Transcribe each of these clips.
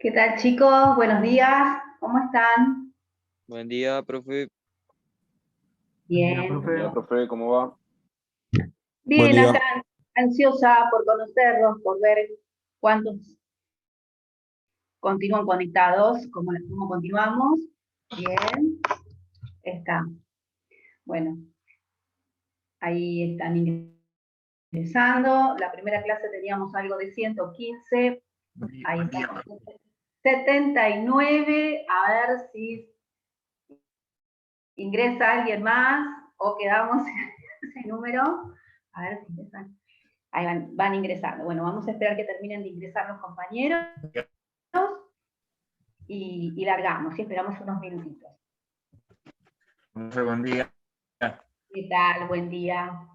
¿Qué tal, chicos? Buenos días. ¿Cómo están? Buen día, profe. Bien. Buen día, profe, ¿cómo va? Bien, acá ansiosa por conocerlos, por ver cuántos continúan conectados, cómo continuamos. Bien, está. Bueno, ahí están ingresando. La primera clase teníamos algo de 115. Ahí estamos. 79. A ver si ingresa alguien más o quedamos en ese número. A ver si ingresan. Ahí van ingresando. Bueno, vamos a esperar que terminen de ingresar los compañeros y largamos, y esperamos unos minutitos. Buen día. ¿Qué tal? Buen día.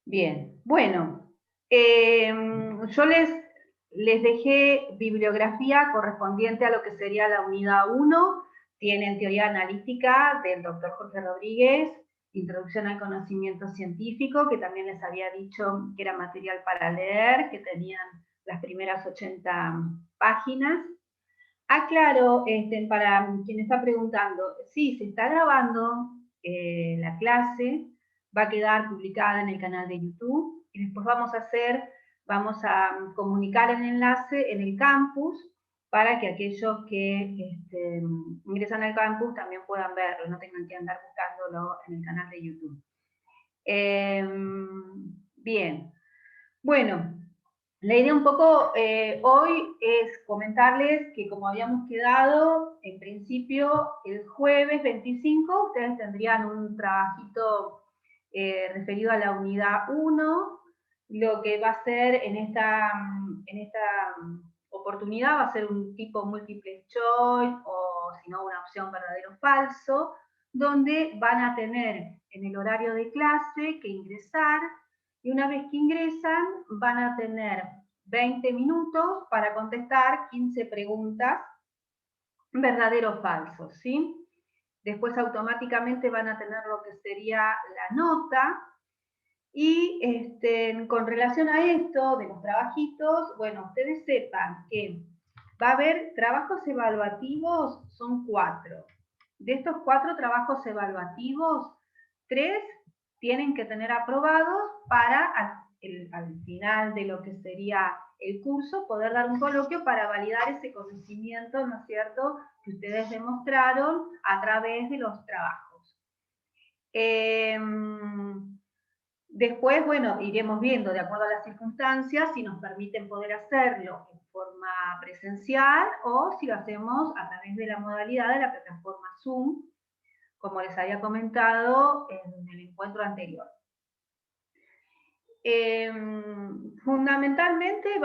Bien, bueno, yo les dejé bibliografía correspondiente a lo que sería la unidad 1. Tienen teoría analítica del doctor Jorge Rodríguez, introducción al conocimiento científico, que también les había dicho que era material para leer, que tenían las primeras 80 páginas. Aclaro, para quien está preguntando, sí, se está grabando la clase, va a quedar publicada en el canal de YouTube, y después vamos a comunicar el enlace en el campus, para que aquellos que ingresan al campus también puedan verlo, no tengan que andar buscándolo en el canal de YouTube. Bien, bueno, la idea un poco hoy es comentarles que, como habíamos quedado, en principio el jueves 25 ustedes tendrían un trabajito referido a la unidad 1. Lo que va a ser en esta oportunidad va a ser un tipo multiple choice, o si no, una opción verdadero o falso, donde van a tener en el horario de clase que ingresar, y una vez que ingresan van a tener 20 minutos para contestar 15 preguntas, verdadero o falso, ¿sí? Después automáticamente van a tener lo que sería la nota. Y con relación a esto de los trabajitos, bueno, ustedes sepan que va a haber trabajos evaluativos, son 4. De estos 4 trabajos evaluativos, 3 tienen que tener aprobados para al final de lo que sería el curso poder dar un coloquio para validar ese conocimiento, ¿no es cierto?, que ustedes demostraron a través de los trabajos. Después, bueno, iremos viendo de acuerdo a las circunstancias si nos permiten poder hacerlo en forma presencial o si lo hacemos a través de la modalidad de la plataforma Zoom, como les había comentado en el encuentro anterior. Fundamentalmente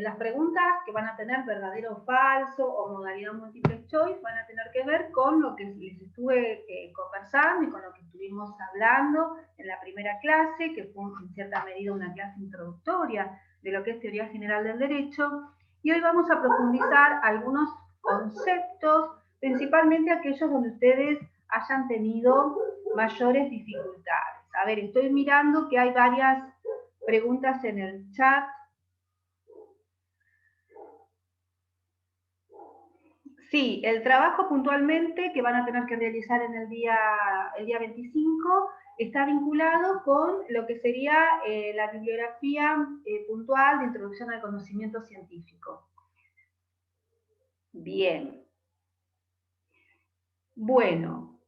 las preguntas que van a tener verdadero o falso o modalidad multiple choice van a tener que ver con lo que les estuve conversando y con lo que estuvimos hablando en la primera clase, que fue en cierta medida una clase introductoria de lo que es teoría general del derecho, y hoy vamos a profundizar algunos conceptos, principalmente aquellos donde ustedes hayan tenido mayores dificultades. A ver, estoy mirando que hay varias preguntas en el chat. Sí, el trabajo puntualmente que van a tener que realizar en el día 25 está vinculado con lo que sería la bibliografía puntual de introducción al conocimiento científico. Bien. Bueno,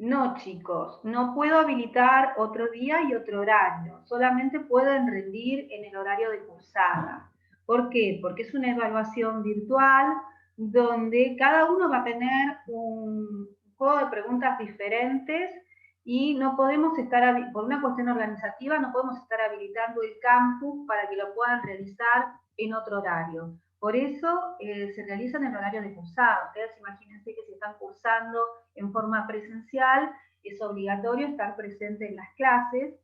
no, chicos, no puedo habilitar otro día y otro horario, solamente pueden rendir en el horario de cursada. ¿Por qué? Porque es una evaluación virtual donde cada uno va a tener un juego de preguntas diferentes y no podemos estar, por una cuestión organizativa, no podemos estar habilitando el campus para que lo puedan realizar en otro horario. Por eso se realiza en el horario de cursada. Ustedes imagínense que si están cursando en forma presencial, es obligatorio estar presente en las clases.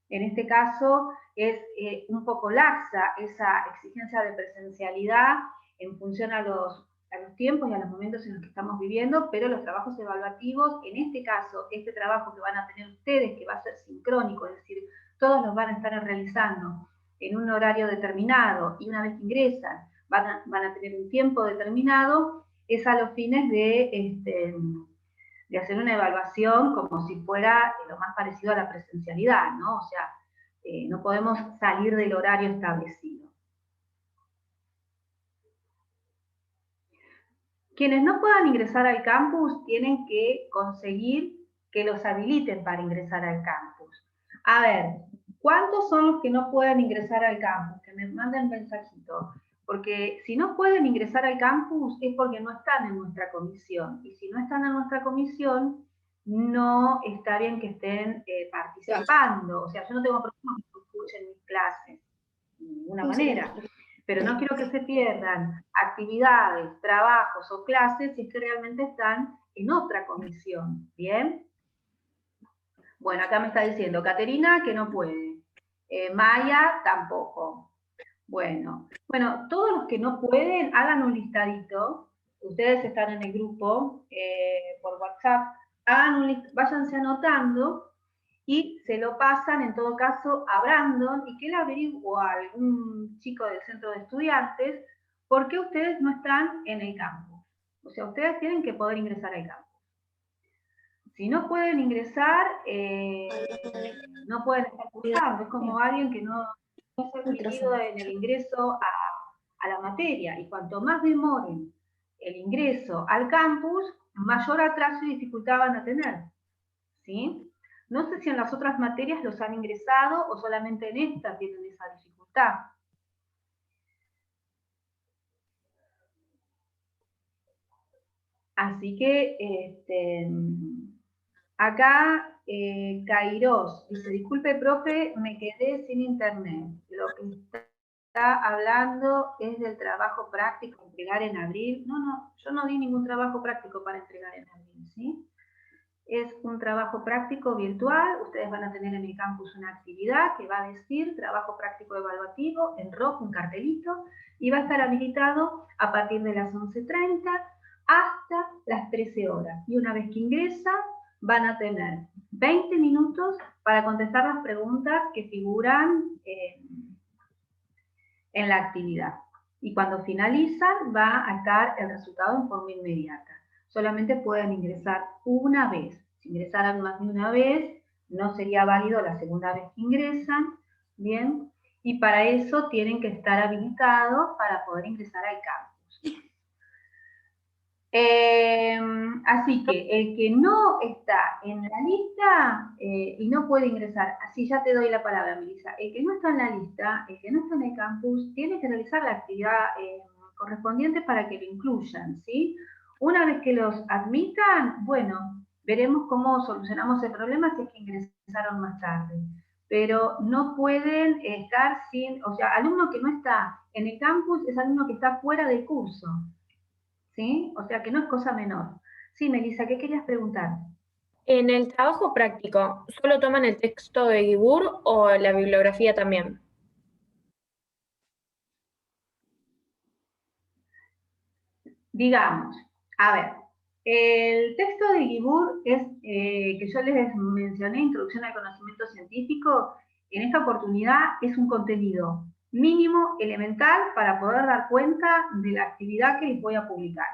En este caso es un poco laxa esa exigencia de presencialidad en función a los los tiempos y a los momentos en los que estamos viviendo, pero los trabajos evaluativos, en este caso, este trabajo que van a tener ustedes, que va a ser sincrónico, es decir, todos los van a estar realizando en un horario determinado, y una vez que ingresan, van a tener un tiempo determinado, es a los fines de hacer una evaluación como si fuera lo más parecido a la presencialidad, ¿no? O sea, no podemos salir del horario establecido. Quienes no puedan ingresar al campus tienen que conseguir que los habiliten para ingresar al campus. A ver, ¿cuántos son los que no pueden ingresar al campus? Que me manden un mensajito. Porque si no pueden ingresar al campus es porque no están en nuestra comisión. Y si no están en nuestra comisión, no está bien que estén participando. O sea, yo no tengo problema que escuchen mis clases, de ninguna manera. Pero no quiero que se pierdan actividades, trabajos o clases si es que realmente están en otra comisión, ¿bien? Bueno, acá me está diciendo Caterina que no puede. Maya tampoco. Bueno, todos los que no pueden, hagan un listadito. Ustedes están en el grupo por WhatsApp. Váyanse anotando y se lo pasan en todo caso a Brandon y que él averigüe, o a algún chico del centro de estudiantes, por qué ustedes no están en el campus. O sea, ustedes tienen que poder ingresar al campus. Si no pueden ingresar, no pueden estar cursando. Es como alguien que no es admitido en el ingreso a la materia. Y cuanto más demoren el ingreso al campus, mayor atraso y dificultad van a tener. ¿Sí? No sé si en las otras materias los han ingresado o solamente en esta tienen esa dificultad. Así que, acá, Kairos dice, disculpe, profe, me quedé sin internet. Lo que está hablando es del trabajo práctico, entregar en abril. No, yo no di ningún trabajo práctico para entregar en abril, ¿sí? Es un trabajo práctico virtual. Ustedes van a tener en el campus una actividad que va a decir trabajo práctico evaluativo, en rojo un cartelito, y va a estar habilitado a partir de las 11:30 hasta las 13 horas. Y una vez que ingresan, van a tener 20 minutos para contestar las preguntas que figuran en la actividad. Y cuando finalizan, va a estar el resultado en forma inmediata. Solamente pueden ingresar una vez. Si ingresaran más de una vez, no sería válido la segunda vez que ingresan, ¿bien? Y para eso tienen que estar habilitados para poder ingresar al campus. Así que el que no está en la lista y no puede ingresar, así ya te doy la palabra, Melissa, el que no está en la lista, el que no está en el campus, tiene que realizar la actividad correspondiente para que lo incluyan, ¿sí? Una vez que los admitan, bueno, veremos cómo solucionamos el problema si es que ingresaron más tarde. Pero no pueden estar sin, o sea, alumno que no está en el campus es alumno que está fuera del curso. ¿Sí? O sea que no es cosa menor. Sí, Melissa, ¿qué querías preguntar? En el trabajo práctico, ¿solo toman el texto de Guibur o la bibliografía también? Digamos, a ver, el texto de Guibur es, que yo les mencioné, Introducción al Conocimiento Científico, en esta oportunidad es un contenido mínimo, elemental, para poder dar cuenta de la actividad que les voy a publicar.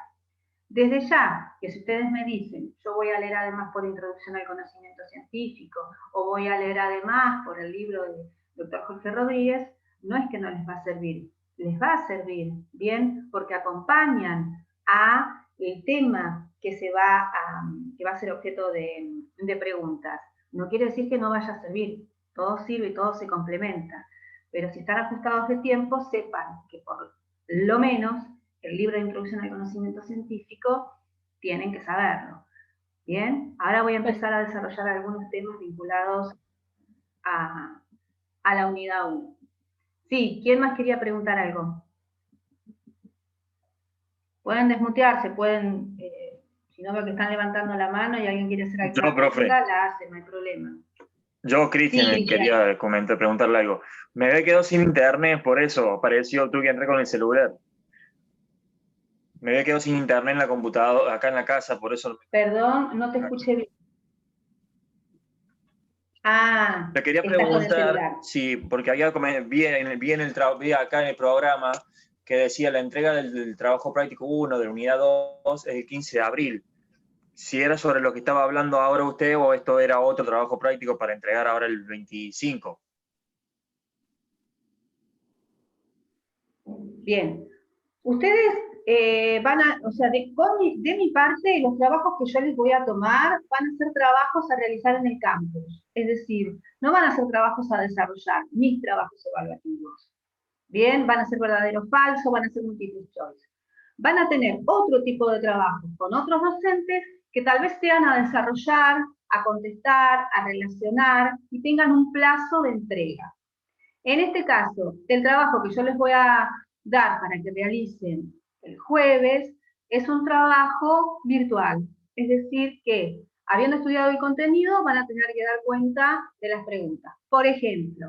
Desde ya, que si ustedes me dicen, yo voy a leer además por Introducción al Conocimiento Científico, o voy a leer además por el libro del doctor Jorge Rodríguez, no es que no les va a servir, les va a servir, ¿bien? Porque acompañan a el tema que va a ser objeto de preguntas. No quiere decir que no vaya a servir, todo sirve y todo se complementa, pero si están ajustados de tiempo, sepan que por lo menos el libro de Introducción al Conocimiento Científico, tienen que saberlo. Bien, ahora voy a empezar a desarrollar algunos temas vinculados a la unidad 1. Sí, ¿quién más quería preguntar algo? Pueden desmutearse, pueden, si no veo que están levantando la mano y alguien quiere hacer alguna pregunta, la hace, no hay problema. Yo, Cristian, sí, quería preguntarle algo. Me había quedado sin internet, por eso apareció, tuve que entrar con el celular. Me había quedado sin internet en la computadora, acá en la casa, por eso... Perdón, no te escuché bien. Ah, Te quería estás con el preguntar, celular. sí, porque vi acá en el programa que decía la entrega del trabajo práctico 1 de la unidad 2 es el 15 de abril. Si era sobre lo que estaba hablando ahora usted o esto era otro trabajo práctico para entregar ahora el 25. Bien. Ustedes o sea, de mi parte, los trabajos que yo les voy a tomar van a ser trabajos a realizar en el campus. Es decir, no van a ser trabajos a desarrollar, mis trabajos evaluativos. Bien, van a ser verdadero o falso, van a ser multiple choice. Van a tener otro tipo de trabajos con otros docentes que tal vez sean a desarrollar, a contestar, a relacionar y tengan un plazo de entrega. En este caso, el trabajo que yo les voy a dar para que realicen el jueves es un trabajo virtual. Es decir, que habiendo estudiado el contenido van a tener que dar cuenta de las preguntas. Por ejemplo,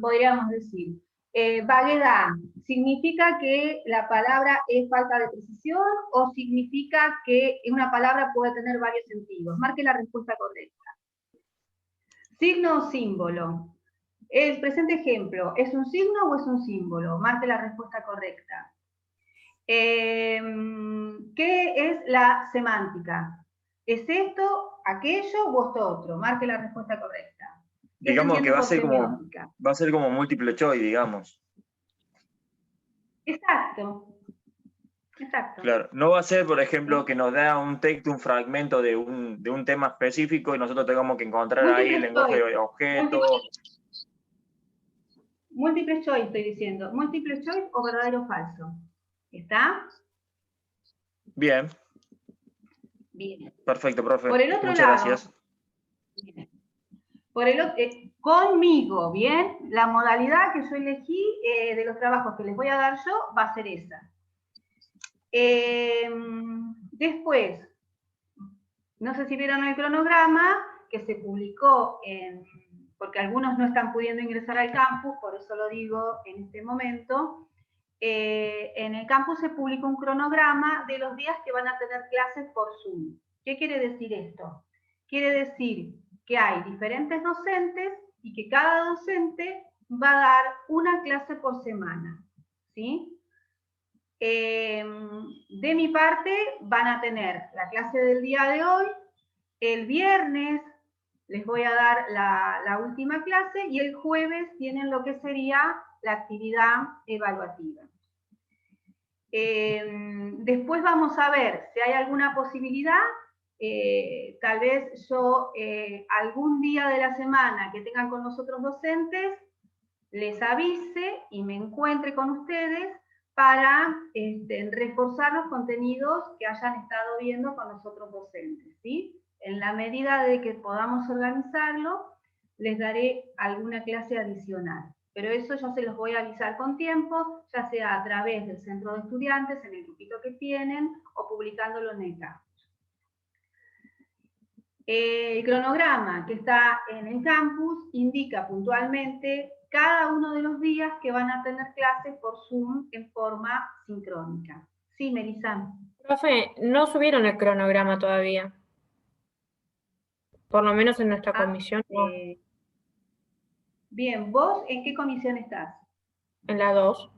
podríamos decir, vaguedad, ¿significa que la palabra es falta de precisión o significa que una palabra puede tener varios sentidos? Marque la respuesta correcta. Signo o símbolo. El presente ejemplo, ¿es un signo o es un símbolo? Marque la respuesta correcta. ¿Qué es la semántica? ¿Es esto, aquello o esto otro? Marque la respuesta correcta. Digamos que va a ser como múltiple choice, digamos. Exacto. Exacto. Claro, no va a ser, por ejemplo, que nos da un texto, un fragmento de un tema específico y nosotros tengamos que encontrar ahí el lenguaje de objeto. Múltiple choice estoy diciendo. Múltiple choice o verdadero o falso. ¿Está? Bien. Bien. Perfecto, profe. Por el otro Muchas lado, gracias. Bien. Conmigo, ¿bien? La modalidad que yo elegí de los trabajos que les voy a dar yo va a ser esa. Después, no sé si vieron el cronograma que se publicó porque algunos no están pudiendo ingresar al campus, por eso lo digo en este momento. En el campus se publicó un cronograma de los días que van a tener clases por Zoom. ¿Qué quiere decir esto? Quiere decir que hay diferentes docentes y que cada docente va a dar una clase por semana, ¿sí? De mi parte van a tener la clase del día de hoy, el viernes les voy a dar la última clase y el jueves tienen lo que sería la actividad evaluativa. Después vamos a ver si hay alguna posibilidad, tal vez yo algún día de la semana que tengan con nosotros docentes, les avise y me encuentre con ustedes para reforzar los contenidos que hayan estado viendo con los otros docentes, ¿sí? En la medida de que podamos organizarlo, les daré alguna clase adicional. Pero eso ya se los voy a avisar con tiempo, ya sea a través del centro de estudiantes, en el grupito que tienen, o publicándolo en el campus. El cronograma que está en el campus indica puntualmente cada uno de los días que van a tener clases por Zoom en forma sincrónica. Sí, Melissa. Profe, no subieron el cronograma todavía. Por lo menos en nuestra comisión no. Bien, ¿vos en qué comisión estás? En la 2.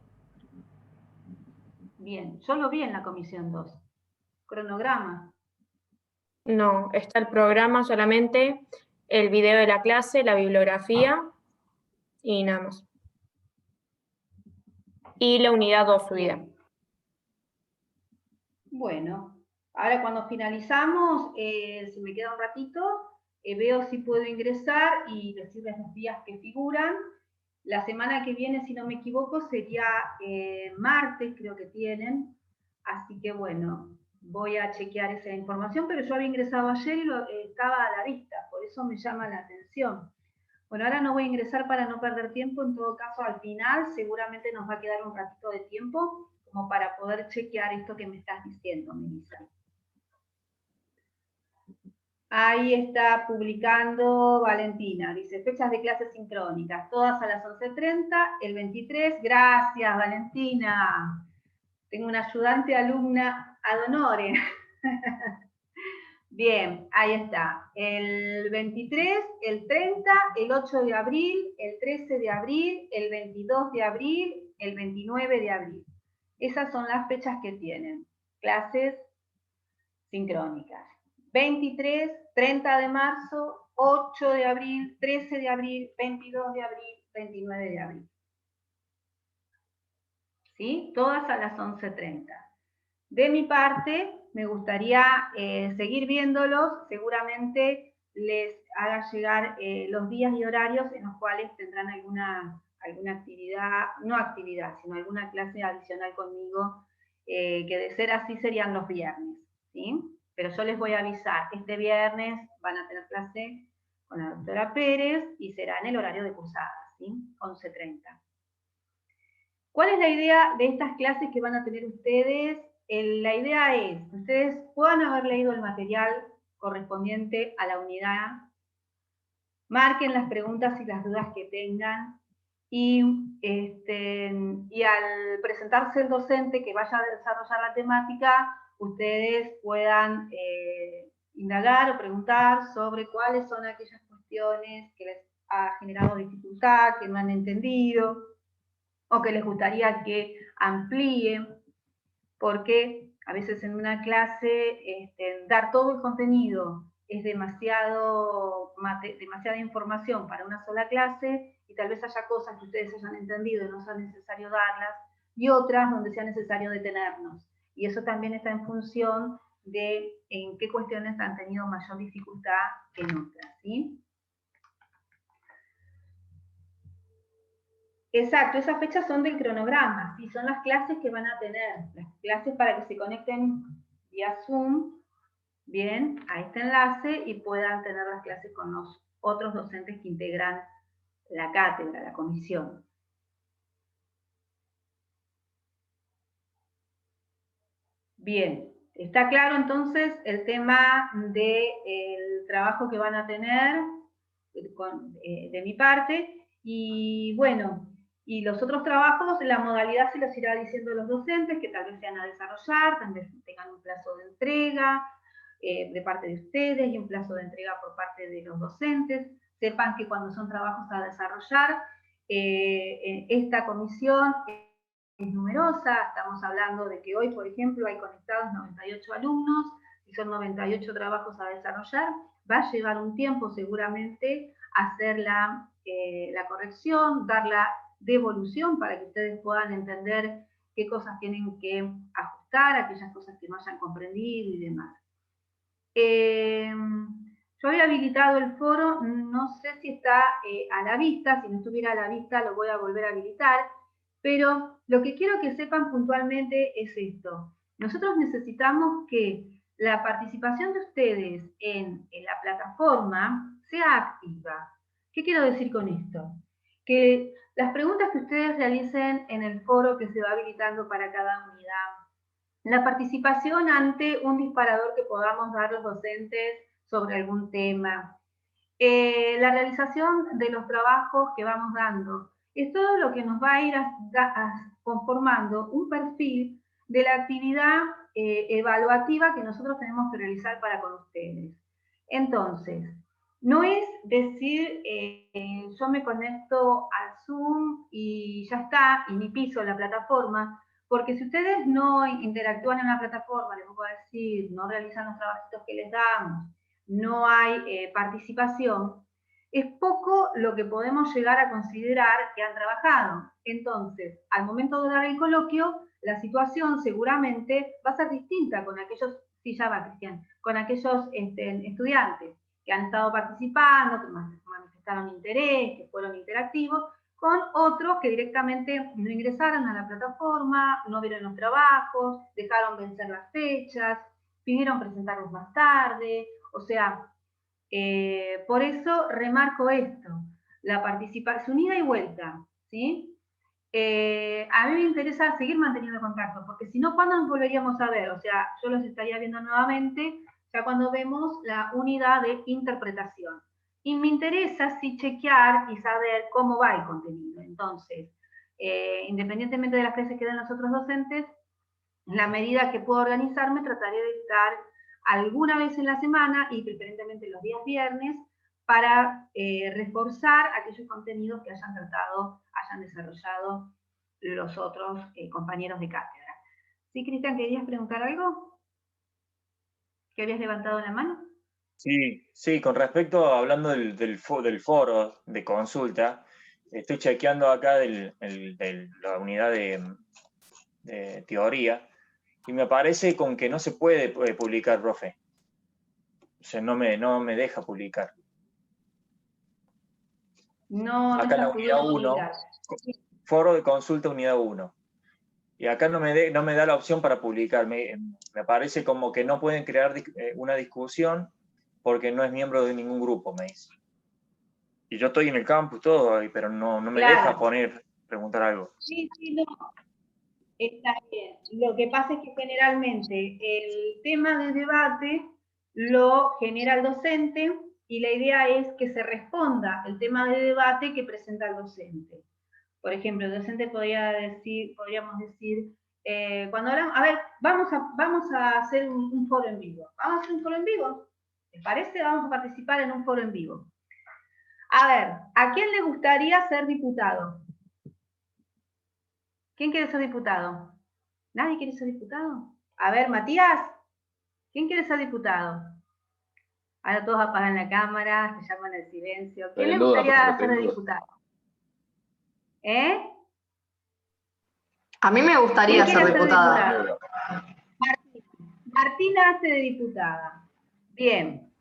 Bien, yo lo vi en la comisión 2. Cronograma. No, está el programa solamente, el video de la clase, la bibliografía y nada más. Y la unidad 2 subida. Bueno, ahora cuando finalizamos, si me queda un ratito, veo si puedo ingresar y decirles los días que figuran. La semana que viene, si no me equivoco, sería martes, creo que tienen. Así que bueno, voy a chequear esa información, pero yo había ingresado ayer y estaba a la vista, por eso me llama la atención. Bueno, ahora no voy a ingresar para no perder tiempo, en todo caso al final seguramente nos va a quedar un ratito de tiempo como para poder chequear esto que me estás diciendo, Melissa. Ahí está publicando Valentina, dice fechas de clases sincrónicas, todas a las 11:30, el 23, gracias Valentina. Tengo una ayudante alumna ad honorem. Bien, ahí está. El 23, el 30, el 8 de abril, el 13 de abril, el 22 de abril, el 29 de abril. Esas son las fechas que tienen. Clases sincrónicas. 23, 30 de marzo, 8 de abril, 13 de abril, 22 de abril, 29 de abril. ¿Sí? Todas a las 11:30. De mi parte, me gustaría seguir viéndolos. Seguramente les haga llegar los días y horarios en los cuales tendrán alguna actividad, no actividad, sino alguna clase adicional conmigo, que de ser así serían los viernes, ¿sí? Pero yo les voy a avisar, este viernes van a tener clase con la doctora Pérez y será en el horario de cursada, ¿sí? 11:30. ¿Cuál es la idea de estas clases que van a tener ustedes? La idea es que ustedes puedan haber leído el material correspondiente a la unidad, marquen las preguntas y las dudas que tengan, y al presentarse el docente que vaya a desarrollar la temática, ustedes puedan indagar o preguntar sobre cuáles son aquellas cuestiones que les ha generado dificultad, que no han entendido, o que les gustaría que amplíen, porque a veces en una clase dar todo el contenido es demasiada información para una sola clase, y tal vez haya cosas que ustedes hayan entendido y no sea necesario darlas, y otras donde sea necesario detenernos. Y eso también está en función de en qué cuestiones han tenido mayor dificultad que en otras, ¿sí? Exacto, esas fechas son del cronograma, ¿sí? Son las clases que van a tener, las clases para que se conecten vía Zoom, bien, a este enlace, y puedan tener las clases con los otros docentes que integran la cátedra, la comisión. Bien, está claro entonces el tema del trabajo que van a tener de mi parte, y bueno, y los otros trabajos, la modalidad se los irá diciendo los docentes, que tal vez sean a desarrollar, tal vez tengan un plazo de entrega de parte de ustedes y un plazo de entrega por parte de los docentes. Sepan que cuando son trabajos a desarrollar, esta comisión es numerosa. Estamos hablando de que hoy, por ejemplo, hay conectados 98 alumnos, y son 98 trabajos a desarrollar. Va a llevar un tiempo seguramente hacer la corrección, dar la devolución para que ustedes puedan entender qué cosas tienen que ajustar, aquellas cosas que no hayan comprendido y demás. Yo había habilitado el foro, no sé si está a la vista. Si no estuviera a la vista lo voy a volver a habilitar, pero lo que quiero que sepan puntualmente es esto. Nosotros necesitamos que la participación de ustedes en la plataforma sea activa. ¿Qué quiero decir con esto? Que las preguntas que ustedes realicen en el foro que se va habilitando para cada unidad, la participación ante un disparador que podamos dar los docentes sobre algún tema, la realización de los trabajos que vamos dando, es todo lo que nos va a ir conformando un perfil de la actividad evaluativa que nosotros tenemos que realizar para con ustedes. Entonces, no es decir, yo me conecto al Zoom y ya está, y ni piso la plataforma, porque si ustedes no interactúan en la plataforma, les voy a decir, no realizan los trabajitos que les damos, no hay participación, es poco lo que podemos llegar a considerar que han trabajado. Entonces, al momento de dar el coloquio, la situación seguramente va a ser distinta con aquellos, sí, ya va, Cristian, con aquellos estudiantes que han estado participando, que manifestaron interés, que fueron interactivos, con otros que directamente no ingresaron a la plataforma, no vieron los trabajos, dejaron vencer las fechas, pidieron presentarlos más tarde. O sea, por eso remarco esto, la participación ida y vuelta, ¿sí? A mí me interesa seguir manteniendo contacto, porque si no, ¿cuándo nos volveríamos a ver? O sea, yo los estaría viendo nuevamente ya cuando vemos la unidad de interpretación. Y me interesa sí chequear y saber cómo va el contenido. Entonces, independientemente de las clases que den los otros docentes, En la medida que puedo organizarme, trataré de estar alguna vez en la semana, y preferentemente los días viernes, para reforzar aquellos contenidos que hayan tratado, hayan desarrollado los otros compañeros de cátedra. ¿Sí, Cristian, querías preguntar algo? ¿Que habías levantado la mano? Sí, con respecto, hablando del foro de consulta, estoy chequeando acá la unidad de teoría, y me aparece con que no se puede publicar, profe. O sea, no me deja publicar. No, Acá en la estás unidad pudiendo 1, publicar. foro de consulta unidad 1. Y acá no me da la opción para publicar. Me parece como que no pueden crear una discusión porque no es miembro de ningún grupo, me dice. Y yo estoy en el campus todo, pero no me deja preguntar algo. Sí, no. Está bien. Lo que pasa es que generalmente el tema de debate lo genera el docente, y la idea es que se responda el tema de debate que presenta el docente. Por ejemplo, el docente podríamos decir, cuando hablamos, a ver, vamos a hacer un foro en vivo. ¿Vamos a hacer un foro en vivo? ¿Les parece? Vamos a participar en un foro en vivo. A ver, ¿a quién le gustaría ser diputado? ¿Quién quiere ser diputado? ¿Nadie quiere ser diputado? A ver, Matías, ¿quién quiere ser diputado? Ahora todos apagan la cámara, se llaman al silencio. ¿Quién le gustaría ser diputado? A mí me gustaría ser diputada. Martina hace de diputada. Bien,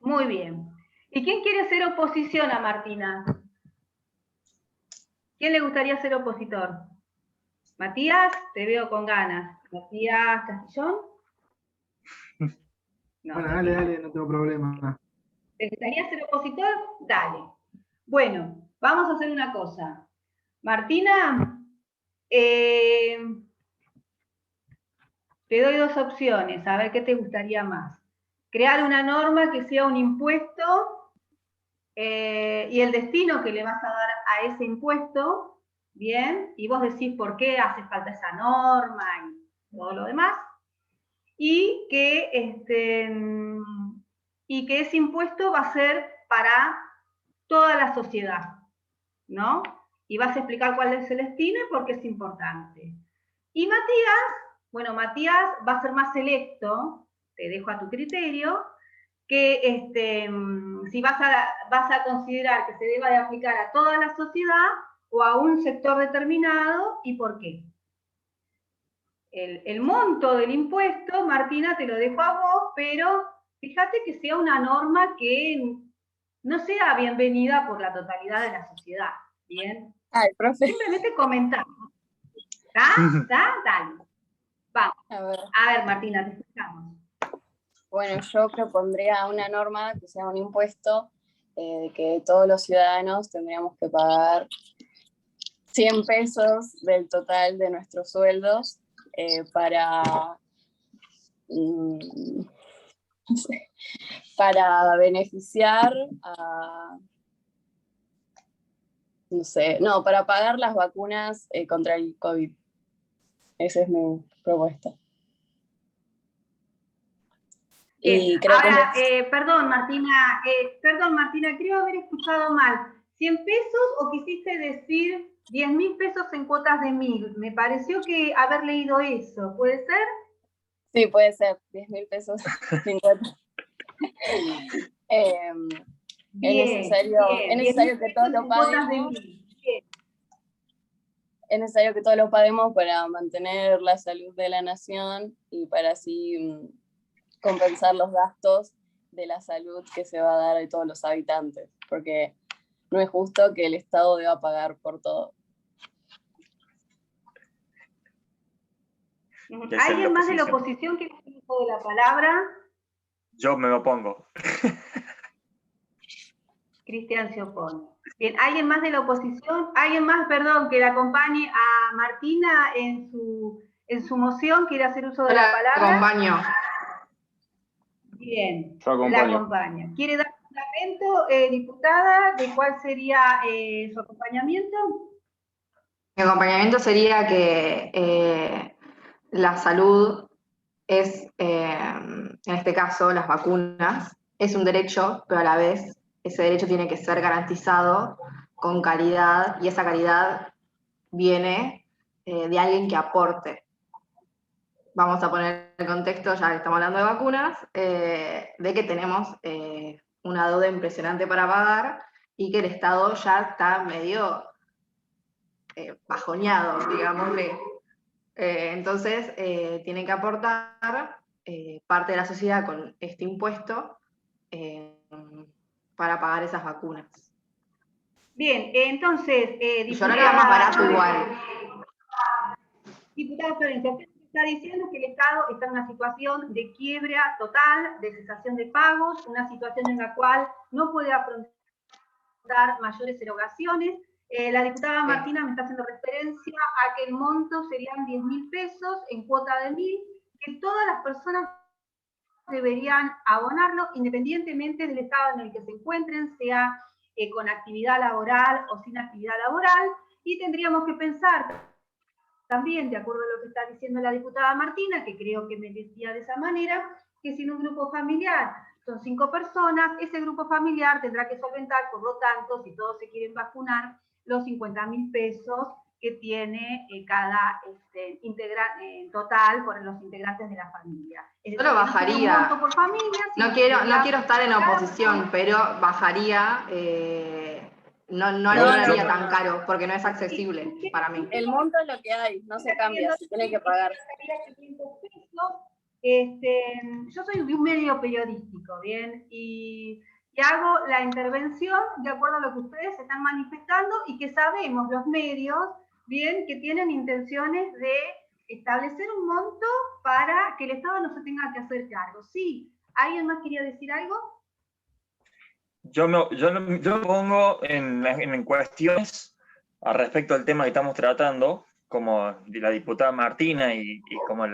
muy bien. ¿Y quién quiere ser oposición a Martina? ¿Quién le gustaría ser opositor? Matías, te veo con ganas. Matías Castillón. No, bueno, dale, no tengo problema. ¿Te gustaría ser opositor? Dale. Bueno, vamos a hacer una cosa. Martina, te doy dos opciones, a ver qué te gustaría más. Crear una norma que sea un impuesto y el destino que le vas a dar a ese impuesto, bien, y vos decís por qué hace falta esa norma y todo lo demás, y que ese impuesto va a ser para toda la sociedad, ¿no? Y vas a explicar cuál es el destino y por qué es importante. Y Matías va a ser más selecto, te dejo a tu criterio, que si vas a considerar que se deba de aplicar a toda la sociedad o a un sector determinado, y por qué. El monto del impuesto, Martina, te lo dejo a vos, pero fíjate que sea una norma que no sea bienvenida por la totalidad de la sociedad, ¿bien? Ay, profe. Simplemente comentamos. ¿Está? Dale. Vamos. A ver, Martina, te escuchamos. Bueno, yo propondría una norma que sea un impuesto que todos los ciudadanos tendríamos que pagar 100 pesos del total de nuestros sueldos para beneficiar a, para pagar las vacunas contra el COVID. Esa es mi propuesta. Y creo ahora, perdón, Martina, creo haber escuchado mal. ¿100 pesos o quisiste decir 10.000 pesos en cuotas de 1.000? Me pareció que haber leído eso. ¿Puede ser? Sí, puede ser. 10.000 pesos en cuotas. Es necesario que todos lo paguemos. Es necesario que todos lo paguemos para mantener la salud de la nación y para así compensar los gastos de la salud que se va a dar a todos los habitantes, porque no es justo que el Estado deba pagar por todo. ¿Alguien más de la oposición quiere decir uso de la palabra? Yo me opongo. Cristian se opone. Bien, ¿alguien más de la oposición? ¿Alguien más, perdón, que la acompañe a Martina en su moción? ¿Quiere hacer uso de la palabra? La acompaño. Bien, la acompaña. ¿Quiere dar fundamento, diputada, de cuál sería su acompañamiento? Mi acompañamiento sería que la salud es, en este caso, las vacunas, es un derecho, pero a la vez ese derecho tiene que ser garantizado con calidad, y esa calidad viene de alguien que aporte. Vamos a poner el contexto, ya que estamos hablando de vacunas, de que tenemos una deuda impresionante para pagar y que el Estado ya está medio bajoneado, digámosle. Entonces, tienen que aportar parte de la sociedad con este impuesto para pagar esas vacunas. Bien, entonces, Y yo ahora queda más barato igual. Diputada Florencia, usted está diciendo que el Estado está en una situación de quiebra total, de cesación de pagos, una situación en la cual no puede afrontar mayores erogaciones. La diputada Martina me está haciendo referencia a que el monto serían 10.000 pesos en cuota de 1.000, que todas las personas deberían abonarlo independientemente del estado en el que se encuentren, sea con actividad laboral o sin actividad laboral, y tendríamos que pensar también, de acuerdo a lo que está diciendo la diputada Martina, que creo que me decía de esa manera, que si en un grupo familiar son 5 personas, ese grupo familiar tendrá que solventar, por lo tanto, si todos se quieren vacunar, los 50.000 pesos que tiene cada en total por los integrantes de la familia. Yo lo bajaría. No, por familia, no quiero estar en oposición, pero bajaría, no lo haría tan caro, porque no es accesible para mí. El monto es lo que hay, no se cambia, se tiene que pagar. Yo soy de un medio periodístico, ¿bien? Y hago la intervención de acuerdo a lo que ustedes están manifestando y que sabemos los medios, bien, que tienen intenciones de establecer un monto para que el Estado no se tenga que hacer cargo. Sí, ¿alguien más quería decir algo? Yo me pongo en cuestiones al respecto del tema que estamos tratando, como la diputada Martina y como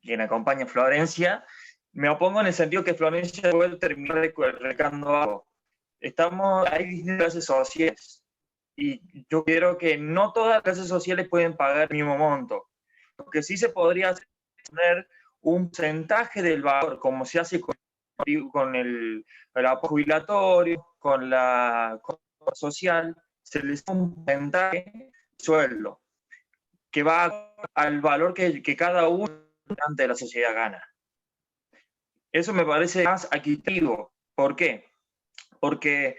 quien acompaña a Florencia. Me opongo en el sentido que Florencia puede terminar recalcando algo. Hay distintas clases sociales, y yo creo que no todas las clases sociales pueden pagar el mismo monto. Lo que sí se podría hacer es tener un porcentaje del valor, como se hace con el apoyo jubilatorio, con la social, se les da un porcentaje de sueldo que va al valor que cada uno de la sociedad gana. Eso me parece más equitativo. ¿Por qué? Porque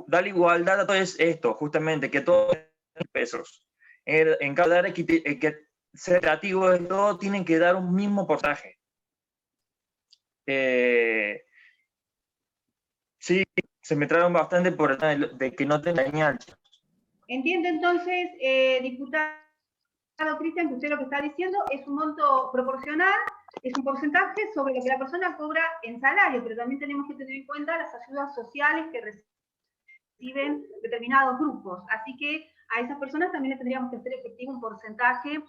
darle igualdad a todo es esto, justamente, que todos tengan pesos. En cada área que ser creativo de todo, tienen que dar un mismo porcentaje. Sí, se me traen bastante por el tema de que no tenga señal. Entiendo entonces, diputado Cristian, que usted lo que está diciendo es un monto proporcional, es un porcentaje sobre lo que la persona cobra en salario, pero también tenemos que tener en cuenta las ayudas sociales que reciben determinados grupos. Así que a esas personas también les tendríamos que hacer efectivo un porcentaje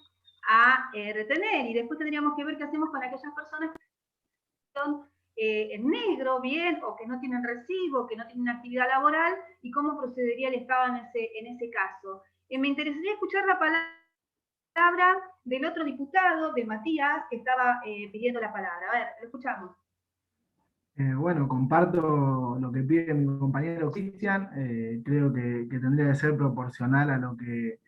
a retener, y después tendríamos que ver qué hacemos con aquellas personas que son en negro, bien, o que no tienen recibo, que no tienen actividad laboral, y cómo procedería el Estado en ese caso. Me interesaría escuchar la palabra del otro diputado, de Matías, que estaba pidiendo la palabra. A ver, lo escuchamos. Bueno, comparto lo que pide mi compañero Cristian. Creo que tendría que ser proporcional a lo que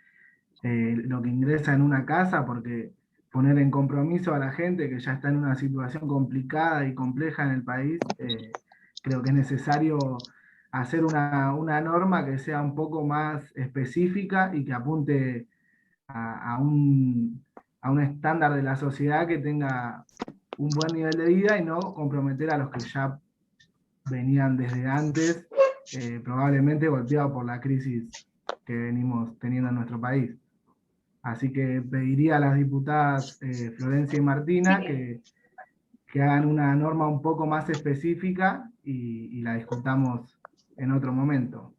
ingresa en una casa, porque poner en compromiso a la gente que ya está en una situación complicada y compleja en el país, creo que es necesario hacer una norma que sea un poco más específica y que apunte a un estándar de la sociedad que tenga un buen nivel de vida y no comprometer a los que ya venían desde antes, probablemente golpeados por la crisis que venimos teniendo en nuestro país. Así que pediría a las diputadas Florencia y Martina que hagan una norma un poco más específica y la discutamos en otro momento.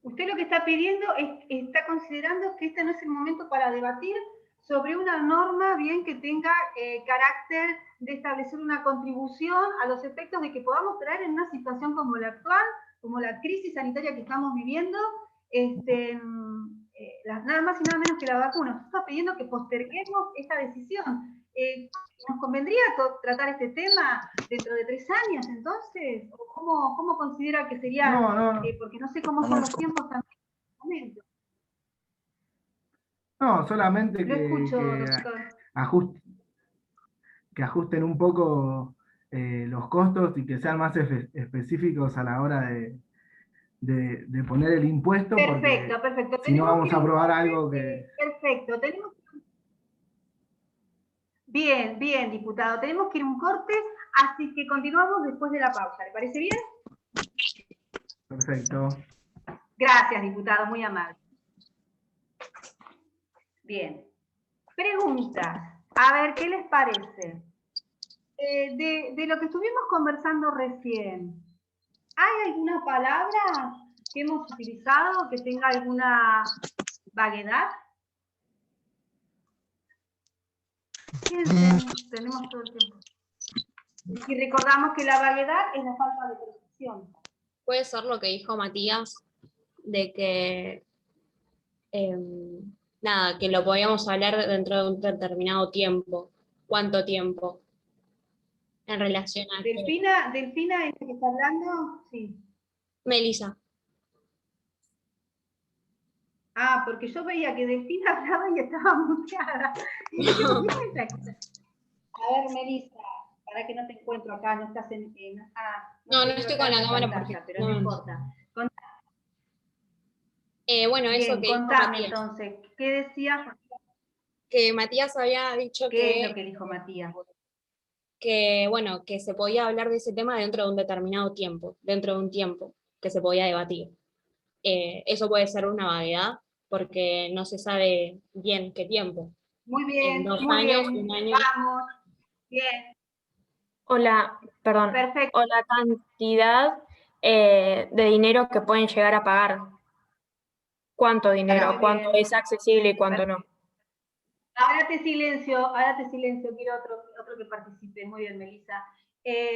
Usted lo que está pidiendo está considerando que este no es el momento para debatir sobre una norma bien que tenga carácter de establecer una contribución a los efectos de que podamos traer en una situación como la actual, como la crisis sanitaria que estamos viviendo, nada más y nada menos que la vacuna. Usted está pidiendo que posterguemos esta decisión. ¿Nos convendría tratar este tema dentro de 3 años, entonces? ¿Cómo considera que sería? No. Porque no sé cómo son los tiempos también en este momento. No, solamente Lo escucho, doctor. Que ajusten un poco los costos y que sean más específicos a la hora de poner el impuesto, Perfecto, porque perfecto. si no vamos a aprobar algo que... Perfecto, Bien, bien, diputado. Tenemos que ir a un corte, así que continuamos después de la pausa. ¿Le parece bien? Perfecto. Gracias, diputado, muy amable. Bien. Preguntas. A ver, ¿qué les parece? De lo que estuvimos conversando recién, ¿hay alguna palabra que hemos utilizado que tenga alguna vaguedad? Fíjense, tenemos todo el tiempo. Y recordamos que la vaguedad es la falta de precisión. Puede ser lo que dijo Matías, de que nada, que lo podíamos hablar dentro de un determinado tiempo. ¿Cuánto tiempo? En relación a... Delfina, ¿es la que está hablando? Sí. Melissa. Ah, porque yo veía que Delfina hablaba y estaba muteada. Y yo, a ver, Melissa, para que no te encuentro acá, no estás en... no estoy con la cámara porque... Pero no importa. Bueno, Bien, eso que dijo contame Matías. entonces, ¿qué decías? Que Matías había dicho ¿Qué es lo que dijo Matías? Que, bueno, que se podía hablar de ese tema dentro de un determinado tiempo, dentro de un tiempo que se podía debatir. Eso puede ser una vaguedad porque no se sabe bien qué tiempo. Muy bien, En 2 muy años, bien. 1 año. Vamos. Bien. O la cantidad de dinero que pueden llegar a pagar. ¿Cuánto dinero? ¿Cuánto es accesible y cuánto no? Ahora te silencio, quiero otro que participe. Muy bien, Melissa.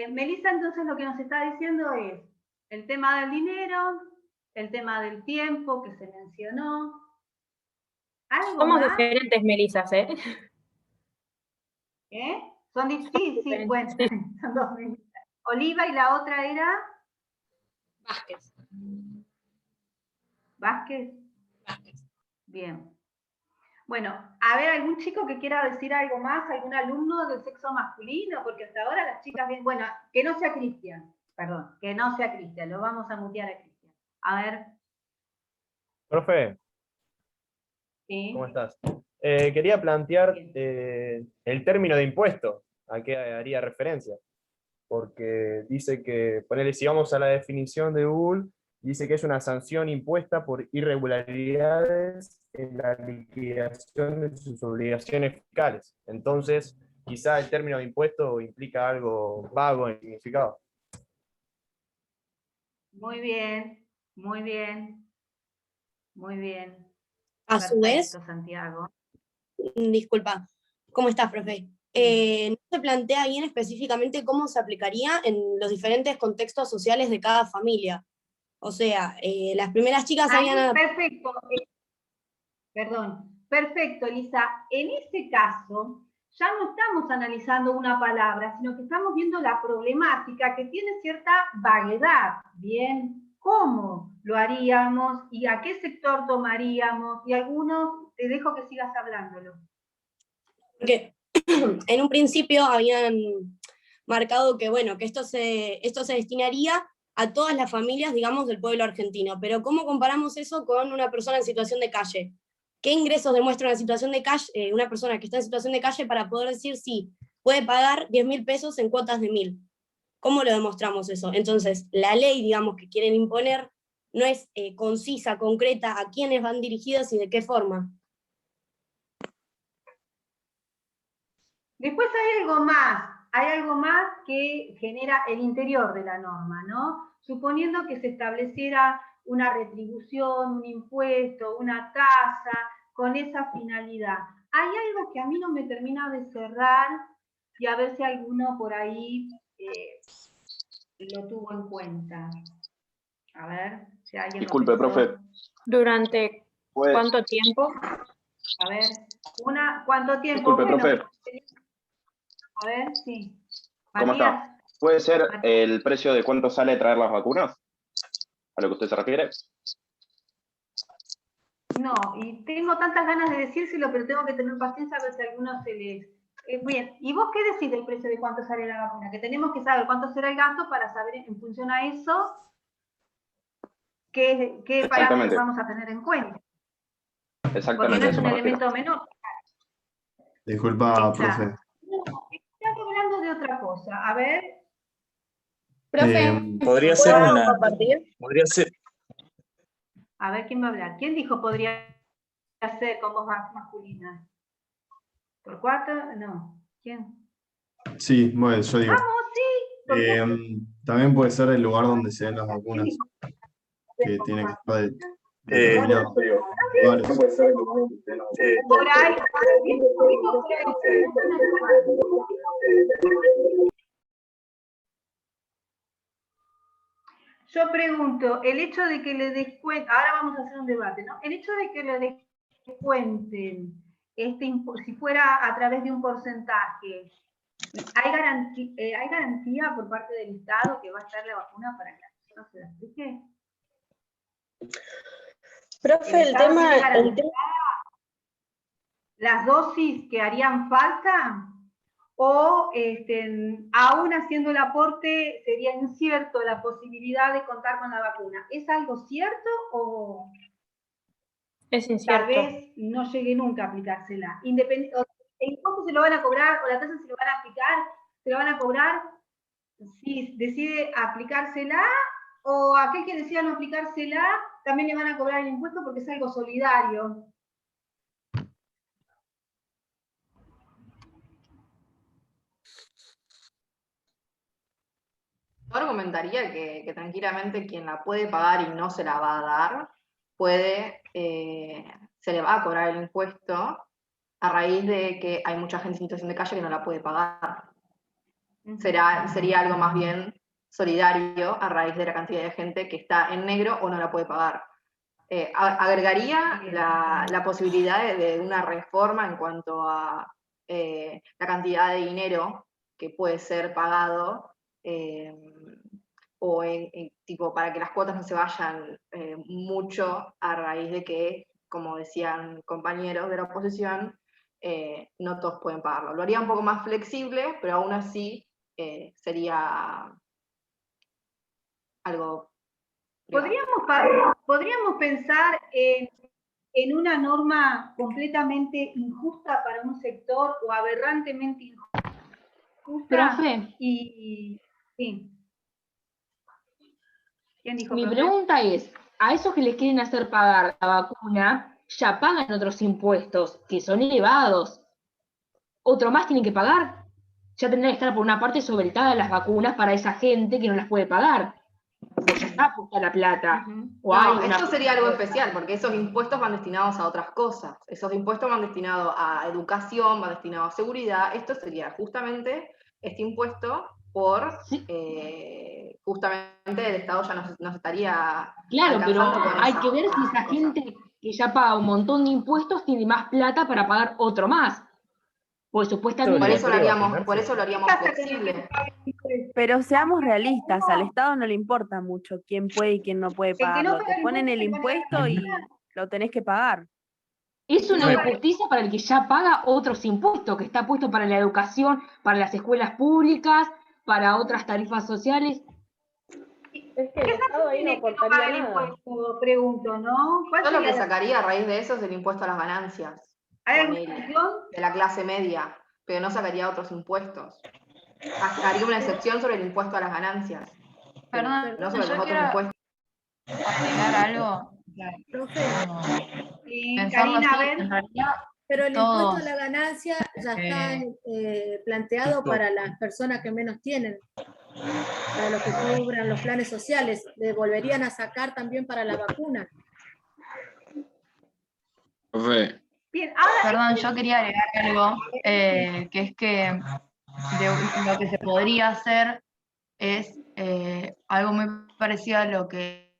Melissa, entonces lo que nos está diciendo es el tema del dinero, el tema del tiempo que se mencionó. ¿Algo Somos más? diferentes, Melissas, ¿eh? Son difíciles, bueno, son 2 Melissas. Oliva y la otra era... Vázquez. ¿Vázquez? Bien. Bueno, a ver, ¿algún chico que quiera decir algo más? ¿Algún alumno del sexo masculino? Porque hasta ahora las chicas bien... Bueno, que no sea Cristian, perdón, que no sea Cristian, lo vamos a mutear a Cristian. A ver. Profe, ¿Sí? ¿cómo estás? Quería plantear el término de impuesto, a qué haría referencia, porque dice que, ponele, si vamos a la definición de Google, dice que es una sanción impuesta por irregularidades en la liquidación de sus obligaciones fiscales. Entonces, quizá el término de impuesto implica algo vago en significado. Muy bien, muy bien, muy bien. A su vez, Santiago. disculpa, ¿cómo estás, profe? No se plantea bien específicamente cómo se aplicaría en los diferentes contextos sociales de cada familia. O sea, las primeras chicas habían... Perfecto. Perfecto, Elisa. En ese caso, ya no estamos analizando una palabra, sino que estamos viendo la problemática que tiene cierta vaguedad. Bien, ¿cómo lo haríamos y a qué sector tomaríamos? Y algunos, te dejo que sigas hablándolo. Porque en un principio habían marcado que, bueno, que esto se destinaría a todas las familias, digamos, del pueblo argentino. Pero ¿cómo comparamos eso con una persona en situación de calle? ¿Qué ingresos demuestra una situación de calle, una persona que está en situación de calle para poder decir si puede pagar 10.000 pesos en cuotas de 1.000? ¿Cómo lo demostramos eso? Entonces, la ley, digamos, que quieren imponer no es concisa, concreta, a quiénes van dirigidas y de qué forma. Después hay algo más que genera el interior de la norma, ¿no? Suponiendo que se estableciera una retribución, un impuesto, una tasa, con esa finalidad. Hay algo que a mí no me termina de cerrar y a ver si alguno por ahí lo tuvo en cuenta. A ver si alguien... Disculpe, profe. Durante Pues, ¿Cuánto tiempo? A ver, ¿cuánto tiempo? disculpe, Bueno, profe, a ver, sí. ¿cómo Matías. está? ¿Puede ser el precio de cuánto sale traer las vacunas? ¿A lo que usted se refiere? No, y tengo tantas ganas de decírselo, pero tengo que tener paciencia a ver si a alguno se les... bien, ¿y vos qué decís del precio de cuánto sale la vacuna? Que tenemos que saber cuánto será el gasto para saber en función a eso qué parámetros Exactamente. vamos a tener en cuenta. Porque no Exactamente, a es eso un me refiero. elemento menor. Disculpa, profe. No, estás hablando de otra cosa. A ver, Profe, Podría ser ¿puedo una. compartir? Podría ser. a ver quién va a hablar. ¿Quién dijo podría ser con voz masculina? ¿Por cuatro? No. ¿Quién? Sí, bueno, yo digo. Vamos, sí. ¿Por qué? También puede ser el lugar donde se den las ¿Quién vacunas, dijo? que tiene que ser Eh, determinado lugares. Por ahí. Yo pregunto, el hecho de que le descuenten, ahora vamos a hacer un debate, ¿no? El hecho de que le descuenten, si fuera a través de un porcentaje, ¿hay garantía por parte del Estado que va a estar la vacuna para que la persona se la aplique? Profe, el Estado tema, tiene garantizadas las dosis que harían falta? ¿O aún haciendo el aporte sería incierto la posibilidad de contar con la vacuna? ¿Es algo cierto o Es tal incierto. vez no llegue nunca a aplicársela? ¿El impuesto se lo van a cobrar o la tasa se lo van a aplicar? ¿Se lo van a cobrar si decide aplicársela? ¿O aquel que decida no aplicársela también le van a cobrar el impuesto porque es algo solidario? Yo argumentaría que tranquilamente quien la puede pagar y no se la va a dar, se le va a cobrar el impuesto a raíz de que hay mucha gente en situación de calle que no la puede pagar. Sería algo más bien solidario a raíz de la cantidad de gente que está en negro o no la puede pagar. Agregaría la posibilidad de una reforma en cuanto a la cantidad de dinero que puede ser pagado, o tipo para que las cuotas no se vayan mucho a raíz de que, como decían compañeros de la oposición, no todos pueden pagarlo. Lo haría un poco más flexible, pero aún así sería algo... Podríamos pensar en una norma completamente injusta para un sector o aberrantemente injusta. Profe. Sí. ¿Quién dijo, Mi profe? pregunta es, a esos que les quieren hacer pagar la vacuna, ya pagan otros impuestos, que son elevados. ¿Otro más tienen que pagar? Ya tendrían que estar por una parte sobreestadas las vacunas para esa gente que no las puede pagar. Pues ya está puesta la plata. Esto sería algo especial, porque esos impuestos van destinados a otras cosas. Esos impuestos van destinados a educación, van destinados a seguridad. Esto sería justamente este impuesto por, justamente el Estado ya nos estaría... Claro, pero con hay que ver si esa gente que ya paga un montón de impuestos tiene más plata para pagar otro más. Pues supuestamente... Por eso lo haríamos flexible. Pero seamos realistas, al Estado no le importa mucho quién puede y quién no puede pagarlo. Te ponen el impuesto y lo tenés que pagar. Es una injusticia para el que ya paga otros impuestos, que está puesto para la educación, para las escuelas públicas, para otras tarifas sociales. Es que el Estado ahí no aportaría nada. Impuesto, pregunto, ¿no? Yo lo que sacaría a raíz de eso es el impuesto a las ganancias. De la clase media, pero no sacaría otros impuestos. Haría una excepción sobre el impuesto a las ganancias. Perdón, no sobre los otros quiero impuestos. agregar algo. Profe, Karina, a ver. En realidad, pero el todos, impuesto a la ganancia ya está planteado para las personas que menos tienen, para los que cobran los planes sociales. Le volverían a sacar también para la vacuna. Profe. Bien, ahora, perdón, yo quería agregar algo, que es que lo que se podría hacer es algo muy parecido a lo que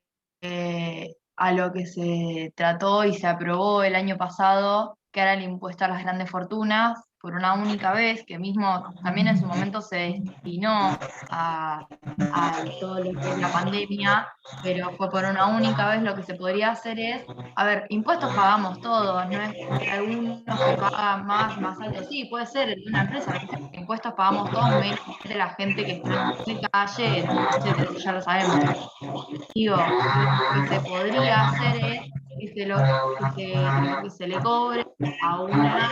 a lo que se trató y se aprobó el año pasado, que era el impuesto a las grandes fortunas, por una única vez, que mismo también en su momento se destinó a todo lo que es la pandemia, pero fue por una única vez. Lo que se podría hacer es, a ver, impuestos pagamos todos, no es que algunos que pagan más alto, sí, puede ser de una empresa, impuestos pagamos todos, menos de la gente que está en la calle, etcétera, eso ya lo sabemos. Digo, lo que se podría hacer es lo que se le cobre a una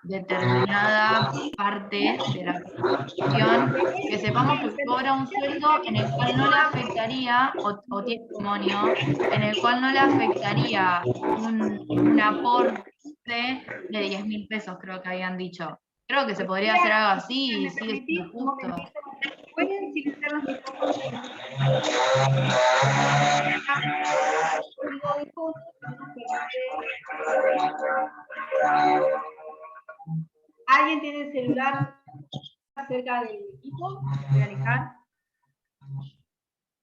determinada parte de la población, que sepamos que cobra un sueldo en el cual no le afectaría, o tiene testimonio, en el cual no le afectaría un aporte de 10.000 pesos, creo que habían dicho. Creo que se podría hacer algo así y sigue siendo justo. ¿Pueden silenciar los micrófonos? ¿Alguien tiene el celular cerca del equipo? ¿Voy a alejar?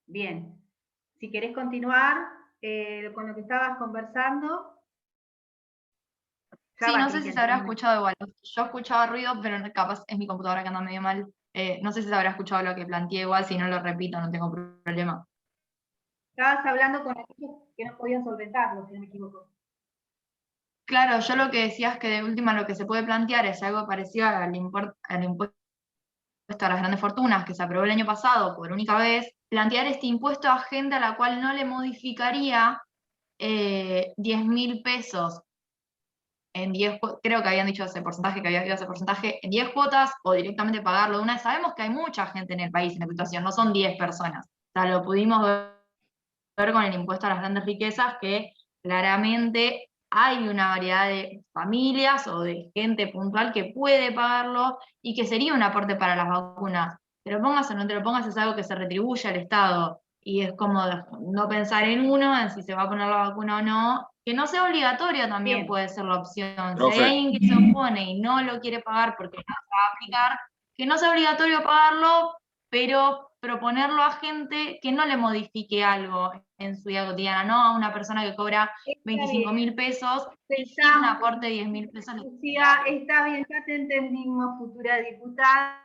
Bien. Si querés continuar con lo que estabas conversando. Sí, no sé si se habrá escuchado igual. Yo escuchaba ruido, pero capaz es mi computadora que anda medio mal. No sé si se habrá escuchado lo que planteé igual, si no lo repito, no tengo problema. Estabas hablando con aquellos que no podían solventarlo, si no me equivoco. Claro, yo lo que decía es que de última lo que se puede plantear es algo parecido al impuesto a las grandes fortunas que se aprobó el año pasado por única vez, plantear este impuesto a gente a la cual no le modificaría 10.000 pesos en 10, creo que habían dicho ese porcentaje, que había habido ese porcentaje en 10 cuotas, o directamente pagarlo de una vez. Sabemos que hay mucha gente en el país en la situación, no son 10 personas. O sea, lo pudimos ver con el impuesto a las grandes riquezas, que claramente hay una variedad de familias o de gente puntual que puede pagarlo y que sería un aporte para las vacunas. Te lo pongas o no te lo pongas, es algo que se retribuye al Estado. Y es como no pensar en uno, en si se va a poner la vacuna o no. Que no sea obligatorio también puede ser la opción. Profe. Si hay alguien que se opone y no lo quiere pagar porque no se va a aplicar, que no sea obligatorio pagarlo, pero proponerlo a gente que no le modifique algo en su vida cotidiana, no a una persona que cobra 25.000 pesos y sin un aporte de 10.000 pesos. Lucía, está bien, ya te entendimos, futura diputada.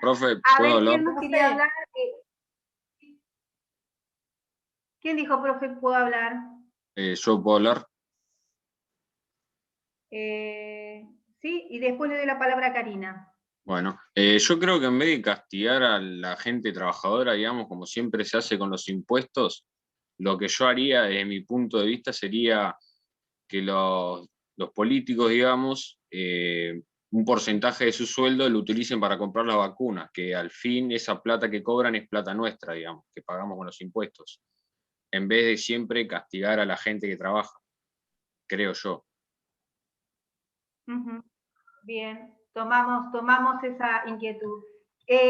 Profe, A ¿puedo ver, hablar? ¿quién nos quería hablar? ¿Quién dijo, profe, puedo hablar? ¿Yo puedo hablar? Sí, y después le doy la palabra a Karina. Bueno, yo creo que en vez de castigar a la gente trabajadora, digamos, como siempre se hace con los impuestos, lo que yo haría desde mi punto de vista sería que los políticos, digamos, un porcentaje de su sueldo lo utilicen para comprar las vacunas, que al fin esa plata que cobran es plata nuestra, digamos, que pagamos con los impuestos, en vez de siempre castigar a la gente que trabaja, creo yo. Bien, tomamos esa inquietud.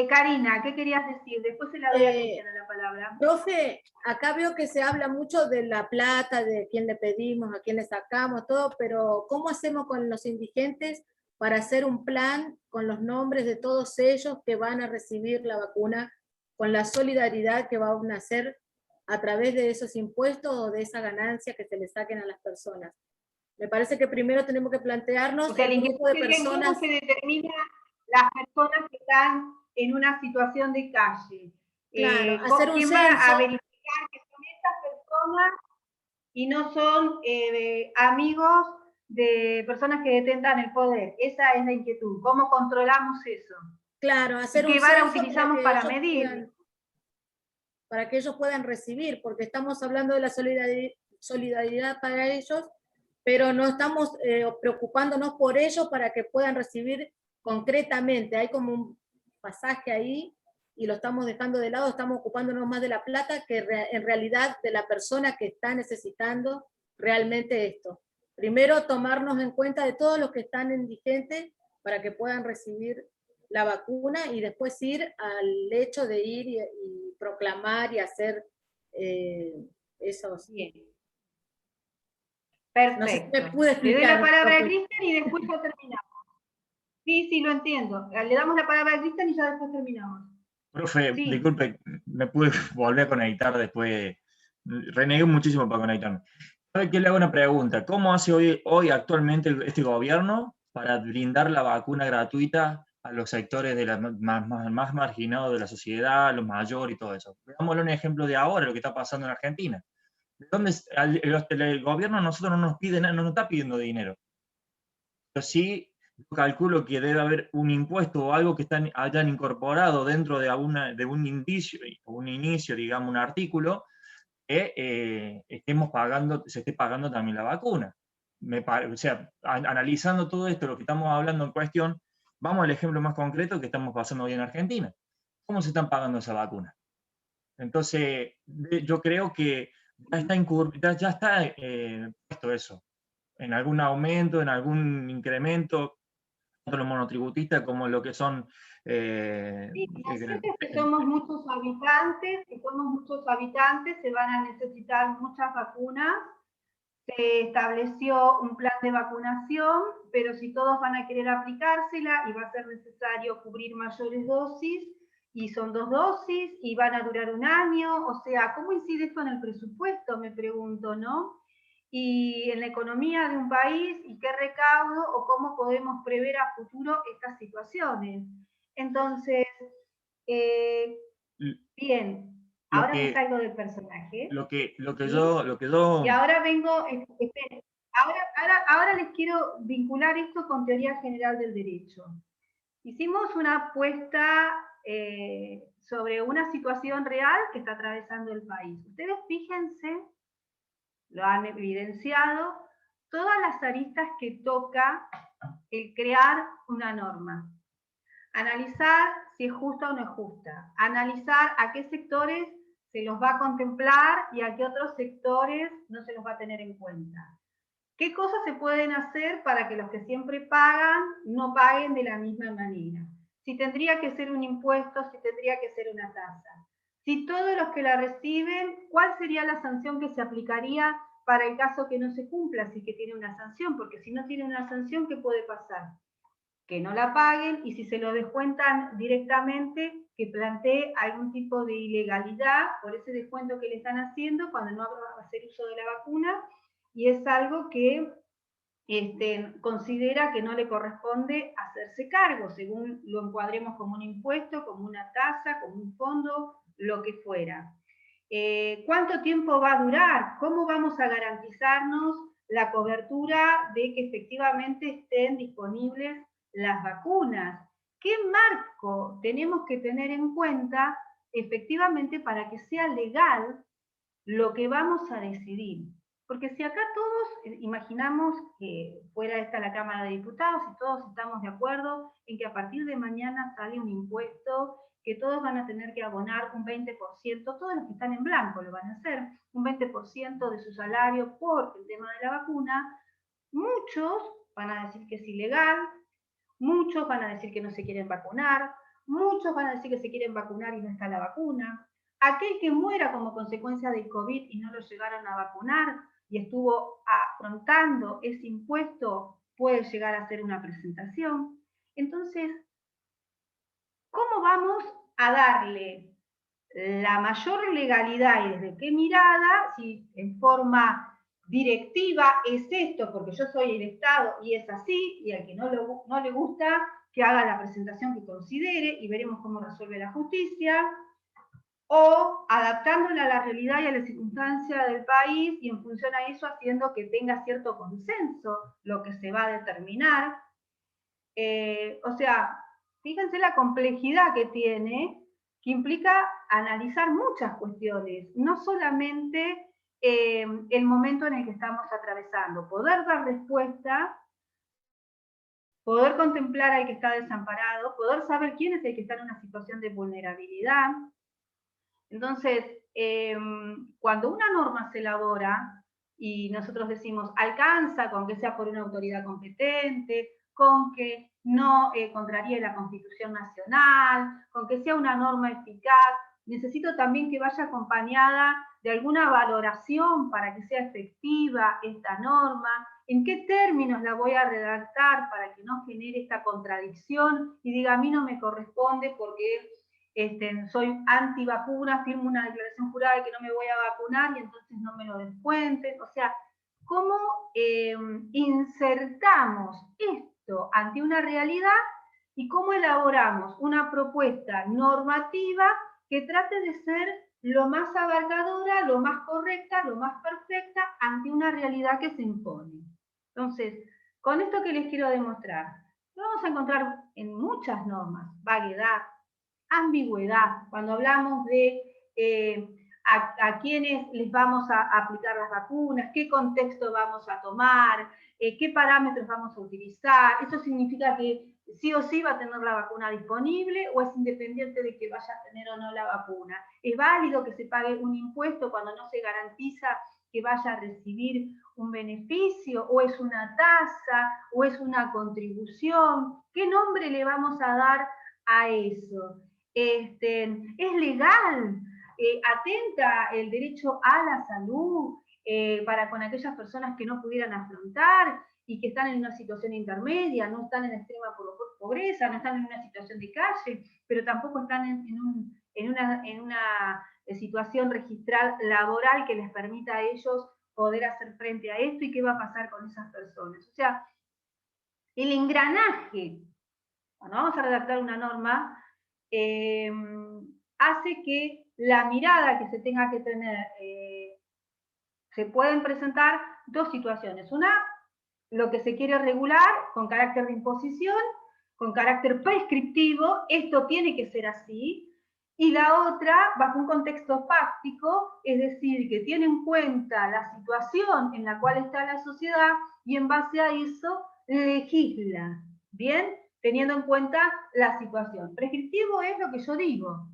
Karina, ¿qué querías decir? Después se la doy a Cristiana la palabra. Profe, acá veo que se habla mucho de la plata, de quién le pedimos, a quién le sacamos, todo, pero ¿cómo hacemos con los indigentes para hacer un plan con los nombres de todos ellos que van a recibir la vacuna, con la solidaridad que van a hacer a través de esos impuestos o de esa ganancia que se le saquen a las personas? Me parece que primero tenemos que plantearnos el grupo de personas. ¿Cómo se determina las personas que están en una situación de calle? Claro, hacer un ¿Quién censo. va a verificar que son estas personas y no son amigos de personas que detentan el poder? Esa es la inquietud. ¿Cómo controlamos eso? Claro, hacer ¿Y qué un vara censo utilizamos para medir? Para que ellos puedan recibir, porque estamos hablando de la solidaridad para ellos, pero no estamos preocupándonos por ellos para que puedan recibir concretamente. Hay como un pasaje ahí y lo estamos dejando de lado, estamos ocupándonos más de la plata que en realidad de la persona que está necesitando realmente esto. Primero, tomarnos en cuenta de todos los que están indigentes para que puedan recibir la vacuna y después ir al hecho de ir y proclamar y hacer esos... Perfecto. No sé si me pude explicar. Le doy la palabra a Cristian y después ya terminamos. Sí, lo entiendo. Le damos la palabra a Cristian y ya después terminamos. Profe, Sí. disculpe, me pude volver a conectar después renegué muchísimo para conectarme. ¿Sabe qué? Le hago una pregunta. ¿Cómo hace hoy actualmente este gobierno para brindar la vacuna gratuita a los sectores más marginados de la sociedad, los mayores y todo eso? Veámosle un ejemplo de ahora, lo que está pasando en Argentina. El gobierno a nosotros no nos pide nada, no nos está pidiendo dinero. Pero sí, yo calculo que debe haber un impuesto o algo que hayan incorporado dentro de un inicio, digamos, un artículo, que se esté pagando también la vacuna. O sea, analizando todo esto, lo que estamos hablando en cuestión, vamos al ejemplo más concreto que estamos pasando hoy en Argentina. ¿Cómo se están pagando esa vacuna? Entonces, yo creo que ya está puesto eso, en algún aumento, en algún incremento, tanto los monotributistas como lo que son... Sí, que somos muchos habitantes, se van a necesitar muchas vacunas. Se estableció un plan de vacunación, pero si todos van a querer aplicársela y va a ser necesario cubrir mayores dosis, y son 2 dosis, y van a durar 1 año, o sea, ¿cómo incide esto en el presupuesto? Me pregunto, ¿no? Y en la economía de un país, y qué recaudo, o cómo podemos prever a futuro estas situaciones. Entonces, bien, ahora me salgo del personaje. Lo que yo... Y ahora vengo, ahora les quiero vincular esto con teoría general del derecho. Hicimos una apuesta sobre una situación real que está atravesando el país. Ustedes fíjense, lo han evidenciado, todas las aristas que toca el crear una norma. Analizar si es justa o no es justa. Analizar a qué sectores se los va a contemplar y a qué otros sectores no se los va a tener en cuenta. ¿Qué cosas se pueden hacer para que los que siempre pagan no paguen de la misma manera? Si tendría que ser un impuesto, si tendría que ser una tasa. Si todos los que la reciben, ¿cuál sería la sanción que se aplicaría para el caso que no se cumpla, si es que tiene una sanción? Porque si no tiene una sanción, ¿qué puede pasar? Que no la paguen, y si se lo descuentan directamente, que plantee algún tipo de ilegalidad por ese descuento que le están haciendo cuando no va a hacer uso de la vacuna, y es algo que considera que no le corresponde hacerse cargo, según lo encuadremos como un impuesto, como una tasa, como un fondo, lo que fuera. ¿Cuánto tiempo va a durar? ¿Cómo vamos a garantizarnos la cobertura de que efectivamente estén disponibles las vacunas? ¿Qué marco tenemos que tener en cuenta efectivamente para que sea legal lo que vamos a decidir? Porque si acá todos imaginamos que fuera esta la Cámara de Diputados y todos estamos de acuerdo en que a partir de mañana sale un impuesto que todos van a tener que abonar un 20%, todos los que están en blanco lo van a hacer, un 20% de su salario por el tema de la vacuna, muchos van a decir que es ilegal, muchos van a decir que no se quieren vacunar, muchos van a decir que se quieren vacunar y no está la vacuna. Aquel que muera como consecuencia del COVID y no lo llegaron a vacunar y estuvo afrontando ese impuesto puede llegar a hacer una presentación. Entonces, ¿cómo vamos a darle la mayor legalidad y desde qué mirada? Si en forma directiva es esto, porque yo soy el Estado y es así, y al que no le gusta, que haga la presentación que considere y veremos cómo resuelve la justicia, o adaptándola a la realidad y a la circunstancia del país y en función a eso haciendo que tenga cierto consenso lo que se va a determinar. O sea, fíjense la complejidad que tiene, que implica analizar muchas cuestiones, no solamente el momento en el que estamos atravesando, poder dar respuesta, poder contemplar al que está desamparado, poder saber quién es el que está en una situación de vulnerabilidad. Entonces, cuando una norma se elabora y nosotros decimos alcanza con que sea por una autoridad competente, con que no contraríe la Constitución Nacional, con que sea una norma eficaz, necesito también que vaya acompañada de alguna valoración para que sea efectiva esta norma, en qué términos la voy a redactar para que no genere esta contradicción y diga a mí no me corresponde porque soy antivacuna, firmo una declaración jurada de que no me voy a vacunar y entonces no me lo descuenten. O sea, ¿cómo insertamos esto ante una realidad y cómo elaboramos una propuesta normativa que trate de ser lo más abarcadora, lo más correcta, lo más perfecta ante una realidad que se impone? Entonces, con esto que les quiero demostrar, lo vamos a encontrar en muchas normas: vaguedad, ambigüedad, cuando hablamos de a quiénes les vamos a aplicar las vacunas, qué contexto vamos a tomar, qué parámetros vamos a utilizar. Eso significa que sí o sí va a tener la vacuna disponible, o es independiente de que vaya a tener o no la vacuna. ¿Es válido que se pague un impuesto cuando no se garantiza que vaya a recibir un beneficio, o es una tasa, o es una contribución? ¿Qué nombre le vamos a dar a eso? ¿Es legal? ¿Atenta el derecho a la salud para con aquellas personas que no pudieran afrontar y que están en una situación intermedia, no están en extrema pobreza, no están en una situación de calle, pero tampoco están en una situación registral laboral que les permita a ellos poder hacer frente a esto? ¿Y qué va a pasar con esas personas? O sea, el engranaje, cuando vamos a redactar una norma, hace que la mirada que se tenga que tener, se pueden presentar dos situaciones. Una, lo que se quiere regular con carácter de imposición, con carácter prescriptivo, esto tiene que ser así, y la otra, bajo un contexto fáctico, es decir, que tiene en cuenta la situación en la cual está la sociedad y en base a eso legisla, ¿bien? Teniendo en cuenta la situación. Prescriptivo es lo que yo digo.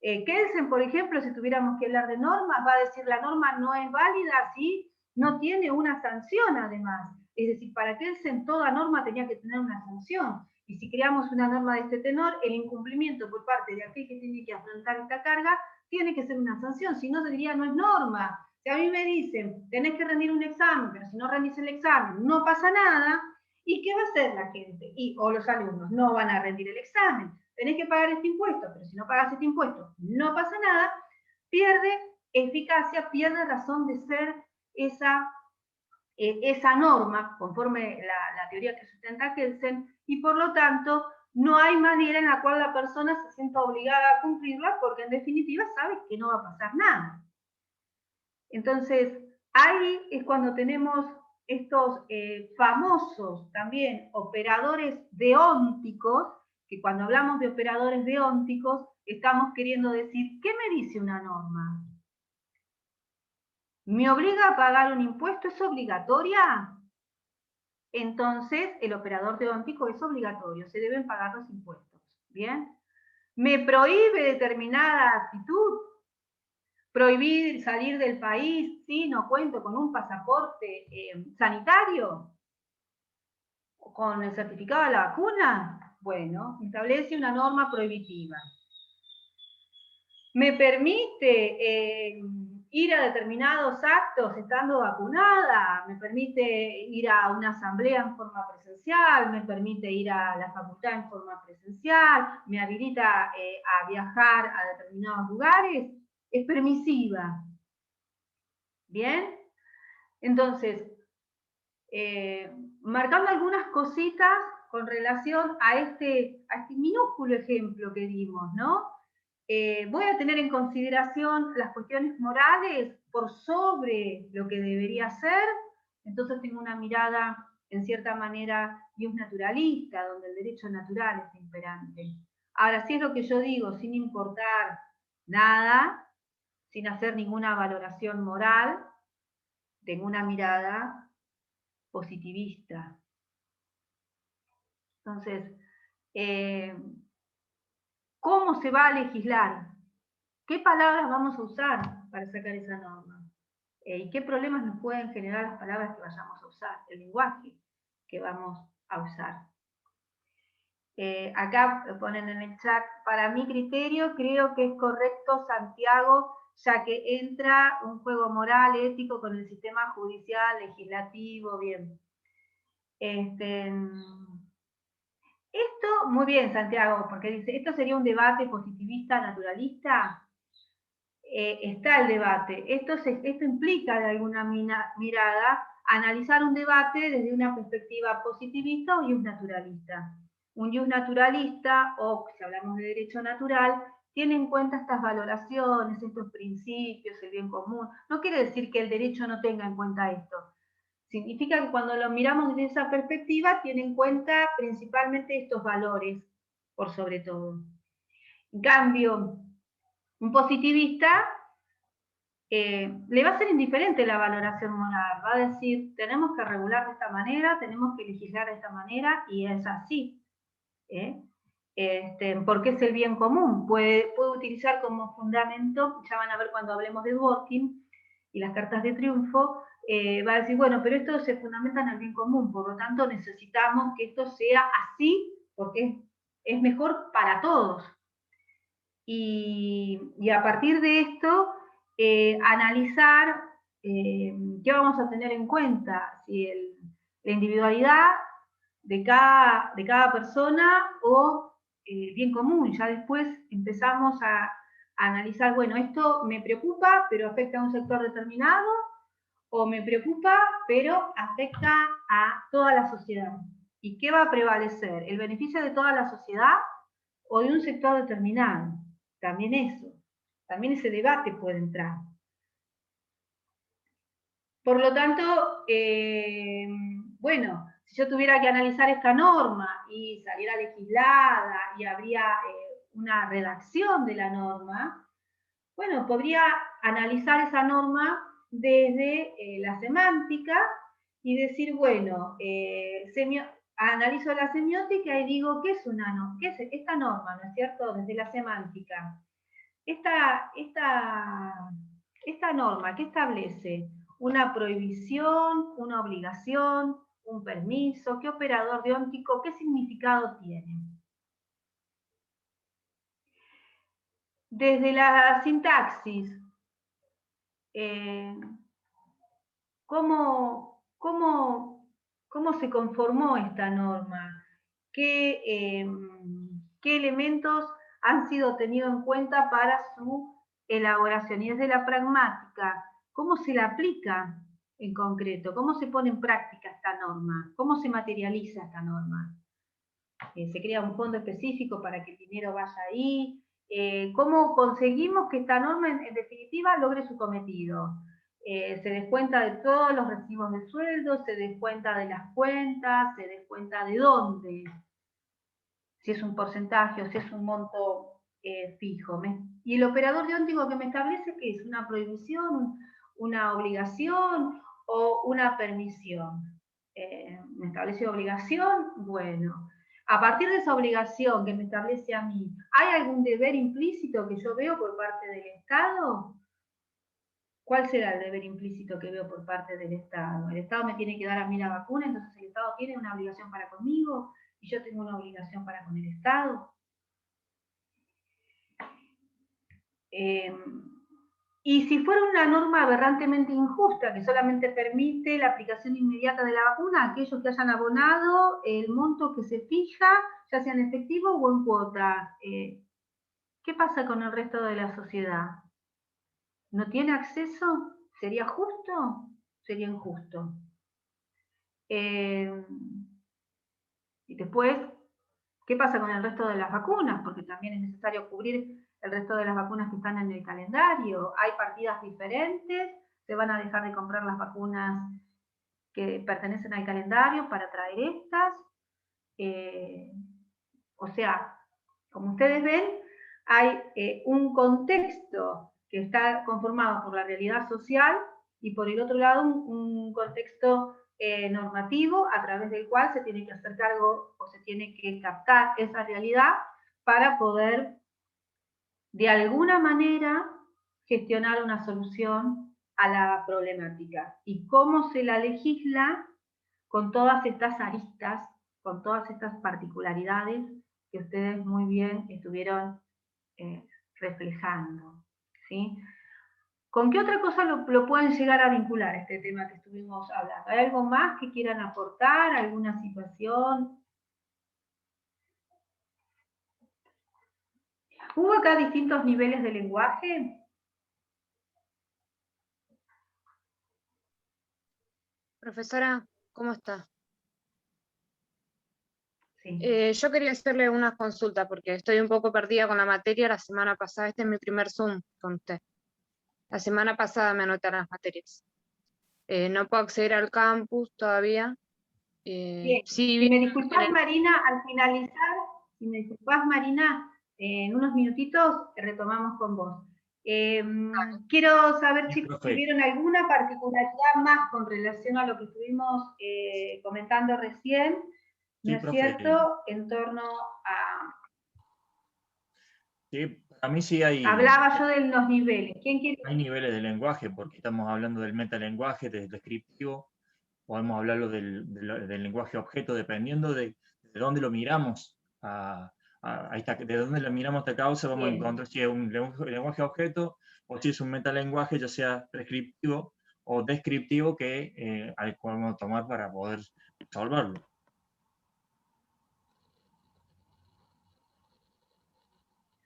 Kelsen, por ejemplo, si tuviéramos que hablar de normas, va a decir la norma no es válida si no tiene una sanción además. Es decir, para Kelsen toda norma tenía que tener una sanción. Y si creamos una norma de este tenor, el incumplimiento por parte de aquel que tiene que afrontar esta carga tiene que ser una sanción, si no se diría no es norma. Si a mí me dicen, tenés que rendir un examen, pero si no rendís el examen no pasa nada, ¿y qué va a hacer la gente? O los alumnos no van a rendir el examen. Tenés que pagar este impuesto, pero si no pagas este impuesto no pasa nada. Pierde eficacia, pierde razón de ser esa norma, conforme la teoría que sustenta Kelsen, y por lo tanto no hay manera en la cual la persona se sienta obligada a cumplirla, porque en definitiva sabe que no va a pasar nada. Entonces, ahí es cuando tenemos estos famosos también operadores deónticos, que cuando hablamos de operadores deónticos, estamos queriendo decir, ¿qué me dice una norma? ¿Me obliga a pagar un impuesto? ¿Es obligatoria? Entonces, el operador deóntico es obligatorio, se deben pagar los impuestos. ¿Bien? ¿Me prohíbe determinada actitud? ¿Prohibir salir del país si no cuento con un pasaporte sanitario? ¿Con el certificado de la vacuna? Bueno, establece una norma prohibitiva. ¿Me permite ir a determinados actos estando vacunada? ¿Me permite ir a una asamblea en forma presencial? ¿Me permite ir a la facultad en forma presencial? ¿Me habilita a viajar a determinados lugares? Es permisiva. ¿Bien? Entonces, marcando algunas cositas con relación a este minúsculo ejemplo que dimos, ¿no? Voy a tener en consideración las cuestiones morales por sobre lo que debería ser, entonces tengo una mirada, en cierta manera, naturalista, donde el derecho natural es imperante. Ahora, si es lo que yo digo, sin importar nada, sin hacer ninguna valoración moral, tengo una mirada positivista. Entonces, ¿cómo se va a legislar? ¿Qué palabras vamos a usar para sacar esa norma? ¿Y qué problemas nos pueden generar las palabras que vayamos a usar? El lenguaje que vamos a usar. Acá ponen en el chat, para mi criterio, creo que es correcto Santiago, ya que entra un juego moral, ético con el sistema judicial, legislativo, bien. Esto, muy bien, Santiago, porque dice, ¿esto sería un debate positivista, naturalista? Está el debate. Esto implica de alguna mirada analizar un debate desde una perspectiva positivista o naturalista. Un naturalista, o si hablamos de derecho natural, tiene en cuenta estas valoraciones, estos principios, el bien común. No quiere decir que el derecho no tenga en cuenta esto. Significa que cuando lo miramos desde esa perspectiva, tiene en cuenta principalmente estos valores, por sobre todo. En cambio, un positivista le va a ser indiferente la valoración moral, va a decir, tenemos que regular de esta manera, tenemos que legislar de esta manera, y es así. Porque es el bien común. Puede utilizar como fundamento, ya van a ver cuando hablemos de Dworkin y las cartas de triunfo, va a decir, bueno, pero esto se fundamenta en el bien común, por lo tanto necesitamos que esto sea así, porque es mejor para todos. Y a partir de esto, analizar qué vamos a tener en cuenta, si la individualidad de cada persona o el bien común. Ya después empezamos a analizar, bueno, esto me preocupa, pero afecta a un sector determinado, o me preocupa, pero afecta a toda la sociedad. ¿Y qué va a prevalecer? ¿El beneficio de toda la sociedad o de un sector determinado? También eso, también ese debate puede entrar. Por lo tanto, bueno, si yo tuviera que analizar esta norma y saliera legislada y habría una redacción de la norma, bueno, podría analizar esa norma desde la semántica y decir, bueno, analizo la semiótica y digo, ¿qué es esta norma, no es cierto? Desde la semántica. Esta norma, ¿qué establece? Una prohibición, una obligación, un permiso, ¿qué operador deóntico, qué significado tiene? Desde la sintaxis, ¿cómo se conformó esta norma? ¿Qué elementos han sido tenidos en cuenta para su elaboración? Y desde la pragmática, ¿cómo se la aplica en concreto? ¿Cómo se pone en práctica esta norma? ¿Cómo se materializa esta norma? ¿Se crea un fondo específico para que el dinero vaya ahí? ¿Cómo conseguimos que esta norma, en definitiva, logre su cometido? Se descuenta de todos los recibos de sueldo, se descuenta de las cuentas, se descuenta de dónde, si es un porcentaje o si es un monto fijo. Y el operador deóntico que me establece, ¿qué es? ¿Una prohibición, una obligación o una permisión? ¿Me establece obligación? Bueno, a partir de esa obligación que me establece a mí, ¿hay algún deber implícito que yo veo por parte del Estado? ¿Cuál será el deber implícito que veo por parte del Estado? ¿El Estado me tiene que dar a mí la vacuna, entonces el Estado tiene una obligación para conmigo y yo tengo una obligación para con el Estado? Y si fuera una norma aberrantemente injusta que solamente permite la aplicación inmediata de la vacuna a aquellos que hayan abonado el monto que se fija, ya sea en efectivo o en cuota, ¿qué pasa con el resto de la sociedad? ¿No tiene acceso? ¿Sería justo? Sería injusto. Y después, ¿qué pasa con el resto de las vacunas? Porque también es necesario cubrir el resto de las vacunas que están en el calendario. Hay partidas diferentes, se van a dejar de comprar las vacunas que pertenecen al calendario para traer estas. O sea, como ustedes ven, hay un contexto que está conformado por la realidad social y por el otro lado un contexto normativo a través del cual se tiene que hacer cargo o se tiene que captar esa realidad para poder de alguna manera gestionar una solución a la problemática. Y cómo se la legisla con todas estas aristas, con todas estas particularidades que ustedes muy bien estuvieron reflejando, ¿sí? ¿Con qué otra cosa lo pueden llegar a vincular este tema que estuvimos hablando? ¿Hay algo más que quieran aportar? ¿Alguna situación? ¿Hubo acá distintos niveles de lenguaje? Profesora, ¿cómo está? Sí. Yo quería hacerle una consulta porque estoy un poco perdida con la materia. La semana pasada, este es mi primer Zoom con usted. La semana pasada me anoté a las materias. No puedo acceder al campus todavía. Bien. Sí, Si me disculpas, Marina, al finalizar, si me disculpas, Marina, en unos minutitos retomamos con vos. Quiero saber, chicos, si vieron alguna particularidad más con relación a lo que estuvimos comentando recién, ¿no es cierto?, en torno a... Sí, para mí sí hay... Hablaba yo de los niveles. ¿Quién quiere? Hay niveles de lenguaje, porque estamos hablando del metalenguaje, del descriptivo, podemos hablarlo del lenguaje objeto, dependiendo de dónde lo miramos. De dónde lo miramos esta causa, vamos a encontrar si es un lenguaje objeto o si es un metalenguaje, ya sea prescriptivo o descriptivo, que al cual vamos a tomar para poder resolverlo.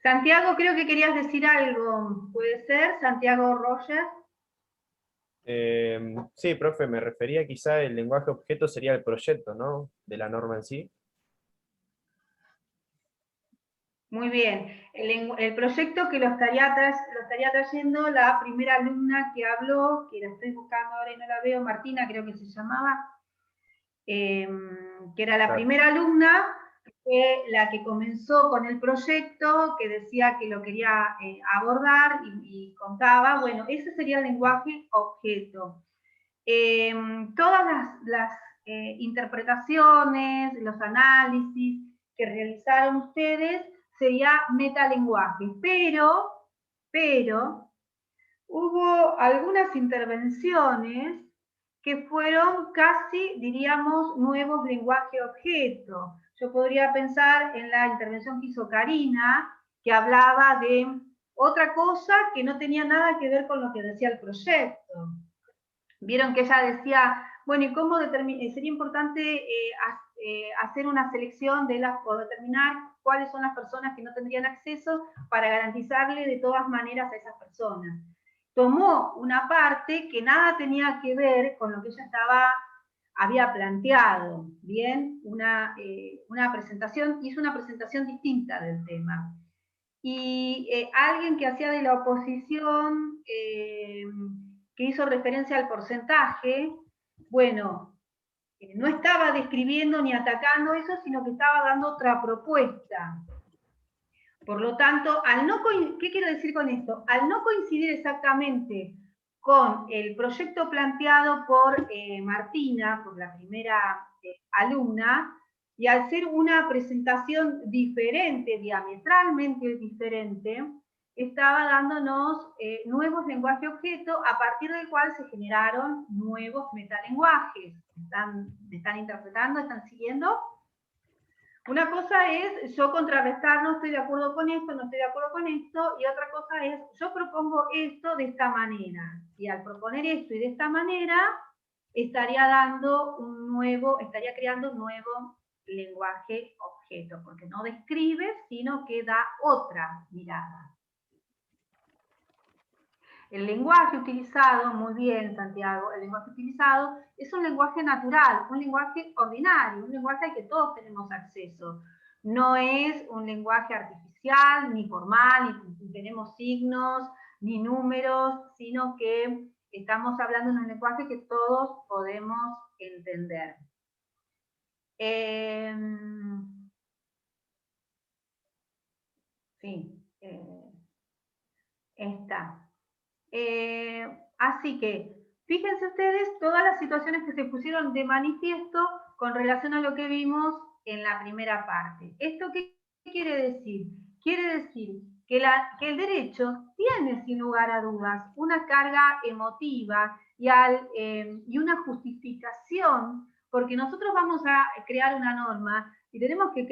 Santiago, creo que querías decir algo. ¿Puede ser? Santiago Roger. Sí, profe, me refería quizá el lenguaje objeto sería el proyecto, ¿no? De la norma en sí. Muy bien. El proyecto que lo estaría trayendo la primera alumna que habló, que la estoy buscando ahora y no la veo, Martina creo que se llamaba, que era la primera alumna, la que comenzó con el proyecto, que decía que lo quería abordar y contaba. Bueno, ese sería el lenguaje objeto. Todas las interpretaciones, los análisis que realizaron ustedes sería metalenguaje, pero hubo algunas intervenciones que fueron casi, diríamos, nuevos lenguaje objeto. Yo podría pensar en la intervención que hizo Karina, que hablaba de otra cosa que no tenía nada que ver con lo que decía el proyecto. Vieron que ella decía, bueno, ¿y cómo sería importante hacer una selección o determinar cuáles son las personas que no tendrían acceso para garantizarle de todas maneras a esas personas? Tomó una parte que nada tenía que ver con lo que ella había planteado, ¿bien? Una presentación, hizo una presentación distinta del tema. Y alguien que hacía de la oposición, que hizo referencia al porcentaje, bueno, no estaba describiendo ni atacando eso, sino que estaba dando otra propuesta. Por lo tanto, ¿qué quiero decir con esto? Al no coincidir exactamente con el proyecto planteado por Martina, por la primera alumna, y al ser una presentación diferente, diametralmente diferente, estaba dándonos nuevos lenguajes objeto, a partir del cual se generaron nuevos metalenguajes. ¿Me están interpretando? ¿Están siguiendo? Una cosa es yo contrarrestar, no estoy de acuerdo con esto, no estoy de acuerdo con esto, y otra cosa es yo propongo esto de esta manera. Y al proponer esto y de esta manera, estaría creando un nuevo lenguaje objeto, porque no describe, sino que da otra mirada. El lenguaje utilizado, muy bien Santiago, el lenguaje utilizado es un lenguaje natural, un lenguaje ordinario, un lenguaje al que todos tenemos acceso. No es un lenguaje artificial, ni formal, ni tenemos signos, ni números, sino que estamos hablando de un lenguaje que todos podemos entender. Sí, está. Así que, fíjense ustedes todas las situaciones que se pusieron de manifiesto con relación a lo que vimos en la primera parte. ¿Esto qué quiere decir? Quiere decir que el derecho tiene, sin lugar a dudas, una carga emotiva y una justificación, porque nosotros vamos a crear una norma y tenemos que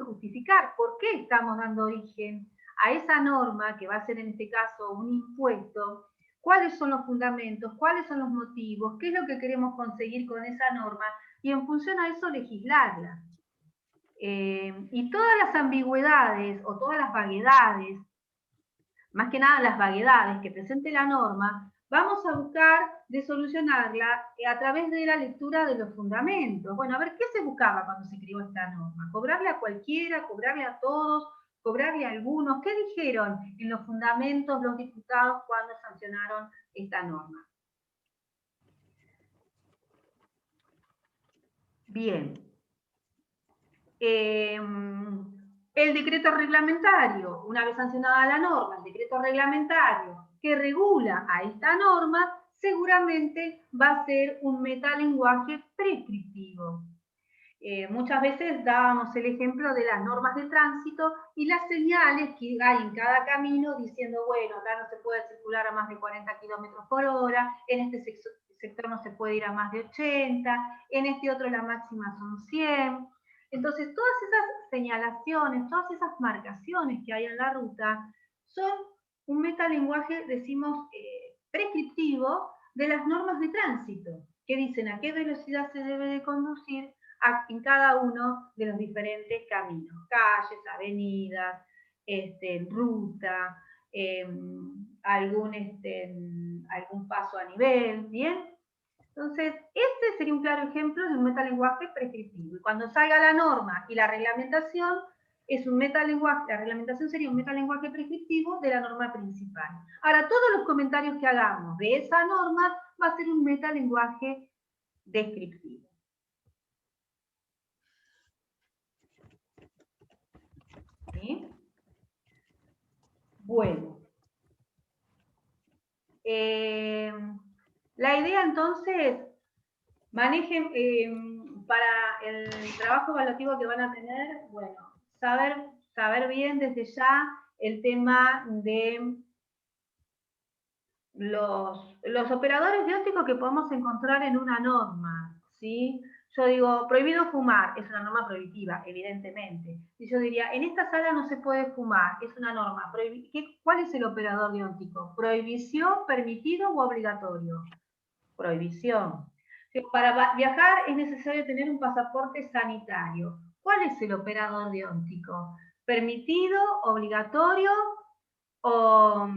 justificar por qué estamos dando origen a esa norma, que va a ser en este caso un impuesto, cuáles son los fundamentos, cuáles son los motivos, qué es lo que queremos conseguir con esa norma, y en función a eso legislarla. Y todas las ambigüedades o todas las vaguedades, más que nada las vaguedades que presente la norma, vamos a buscar de solucionarla a través de la lectura de los fundamentos. Bueno, a ver, ¿qué se buscaba cuando se creó esta norma? ¿Cobrarle a cualquiera? ¿Cobrarle a todos? ¿Cobrarle a algunos? ¿Qué dijeron en los fundamentos los diputados cuando sancionaron esta norma? Bien. El decreto reglamentario, una vez sancionada la norma, el decreto reglamentario que regula a esta norma, seguramente va a ser un metalenguaje prescriptivo. Muchas veces dábamos el ejemplo de las normas de tránsito y las señales que hay en cada camino diciendo, bueno, acá no se puede circular a más de 40 kilómetros por hora, en este sector no se puede ir a más de 80, en este otro la máxima son 100. Entonces, todas esas señalaciones, todas esas marcaciones que hay en la ruta son un metalenguaje, decimos, prescriptivo de las normas de tránsito, que dicen a qué velocidad se debe de conducir en cada uno de los diferentes caminos, calles, avenidas, ruta, algún paso a nivel, ¿bien? Entonces, este sería un claro ejemplo de un metalenguaje prescriptivo. Y cuando salga la norma y la reglamentación, es un metalenguaje, la reglamentación sería un metalenguaje prescriptivo de la norma principal. Ahora, todos los comentarios que hagamos de esa norma va a ser un metalenguaje descriptivo. ¿Sí? Bueno. La idea entonces, manejen para el trabajo evaluativo que van a tener, bueno, saber bien desde ya el tema de los operadores bióticos que podemos encontrar en una norma, ¿sí? Yo digo, prohibido fumar, es una norma prohibitiva, evidentemente. Y yo diría, en esta sala no se puede fumar, es una norma. ¿Cuál es el operador biótico? ¿Prohibición, permitido o obligatorio? Prohibición. Para viajar es necesario tener un pasaporte sanitario. ¿Cuál es el operador biótico? ¿Permitido, obligatorio o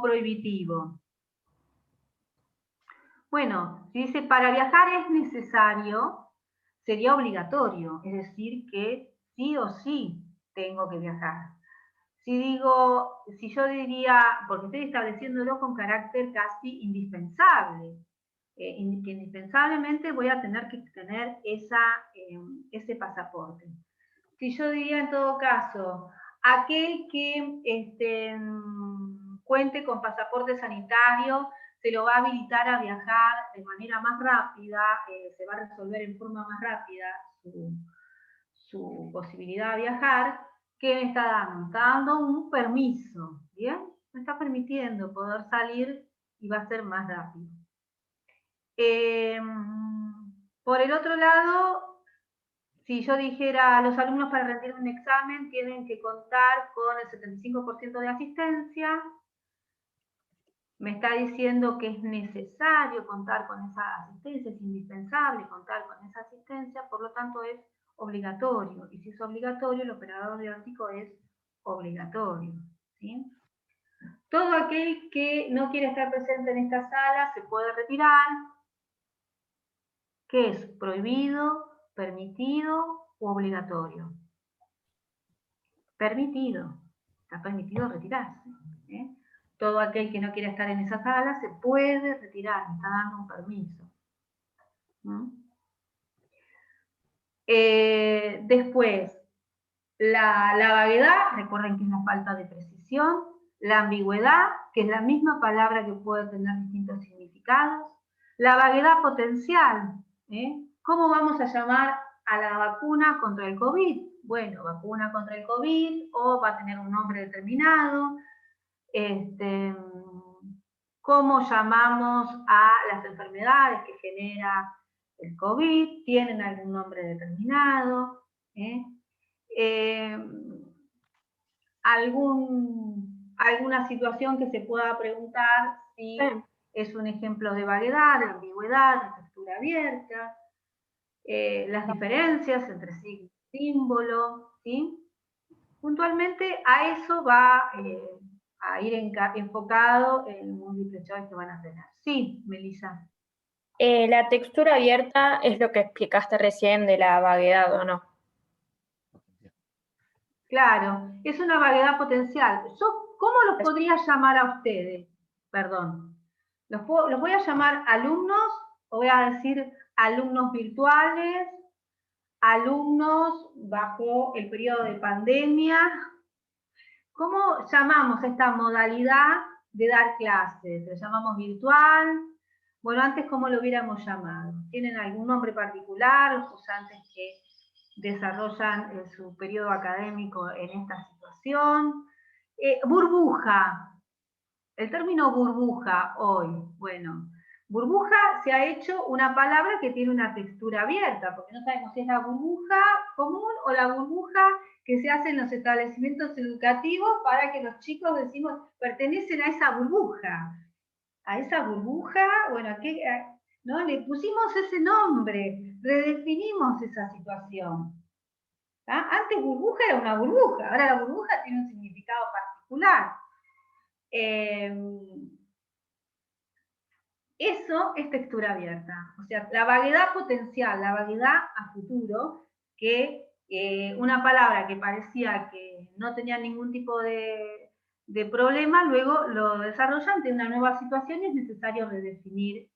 prohibitivo? Bueno, si dice para viajar es necesario, sería obligatorio, es decir, que sí o sí tengo que viajar. Si yo diría, porque estoy estableciéndolo con carácter casi indispensable, que indispensablemente voy a tener que tener ese pasaporte. Si yo diría en todo caso, aquel que cuente con pasaporte sanitario, se lo va a habilitar a viajar de manera más rápida, se va a resolver en forma más rápida su posibilidad de viajar. ¿Qué me está dando? Me está dando un permiso, ¿bien? Me está permitiendo poder salir y va a ser más rápido. Por el otro lado, si yo dijera, los alumnos para rendir un examen tienen que contar con el 75% de asistencia, me está diciendo que es necesario contar con esa asistencia, es indispensable contar con esa asistencia, por lo tanto es obligatorio. Y si es obligatorio, el operador biótico es obligatorio, ¿sí? Todo aquel que no quiere estar presente en esta sala se puede retirar. ¿Qué es? ¿Prohibido, permitido u obligatorio? Permitido. Está permitido retirarse, ¿eh? Todo aquel que no quiera estar en esa sala se puede retirar, me está dando un permiso. Después, la vaguedad, recuerden que es la falta de precisión. La ambigüedad, que es la misma palabra que puede tener distintos significados. La vaguedad potencial, ¿cómo vamos a llamar a la vacuna contra el COVID? Bueno, vacuna contra el COVID, o va a tener un nombre determinado. ¿Cómo llamamos a las enfermedades que genera el COVID? ¿Tienen algún nombre determinado? Alguna situación que se pueda preguntar si es un ejemplo de vaguedad, de ambigüedad, de textura abierta, las diferencias entre signos símbolo, ¿sí? Puntualmente a eso va a ir enfocado el múltiple choice que van a tener. Sí, Melissa. La textura abierta es lo que explicaste recién de la vaguedad, ¿o no? Claro, es una vaguedad potencial. Yo, ¿cómo los podría llamar a ustedes? Perdón. ¿Los voy a llamar alumnos o voy a decir alumnos virtuales, alumnos bajo el periodo de pandemia? ¿Cómo llamamos esta modalidad de dar clases? ¿Lo llamamos virtual? Bueno, antes, ¿cómo lo hubiéramos llamado? ¿Tienen algún nombre particular los usantes que desarrollan su periodo académico en esta situación? Burbuja. El término burbuja hoy, bueno, burbuja se ha hecho una palabra que tiene una textura abierta, porque no sabemos si es la burbuja común o la burbuja que se hace en los establecimientos educativos para que los chicos decimos pertenecen a esa burbuja. A esa burbuja, bueno, ¿no? Le pusimos ese nombre, redefinimos esa situación. ¿Ah? Antes burbuja era una burbuja, ahora la burbuja tiene un significado particular. Eso es textura abierta, o sea, la vaguedad potencial, la vaguedad a futuro, que una palabra que parecía que no tenía ningún tipo de problema, luego lo desarrollan ante una nueva situación y es necesario redefinir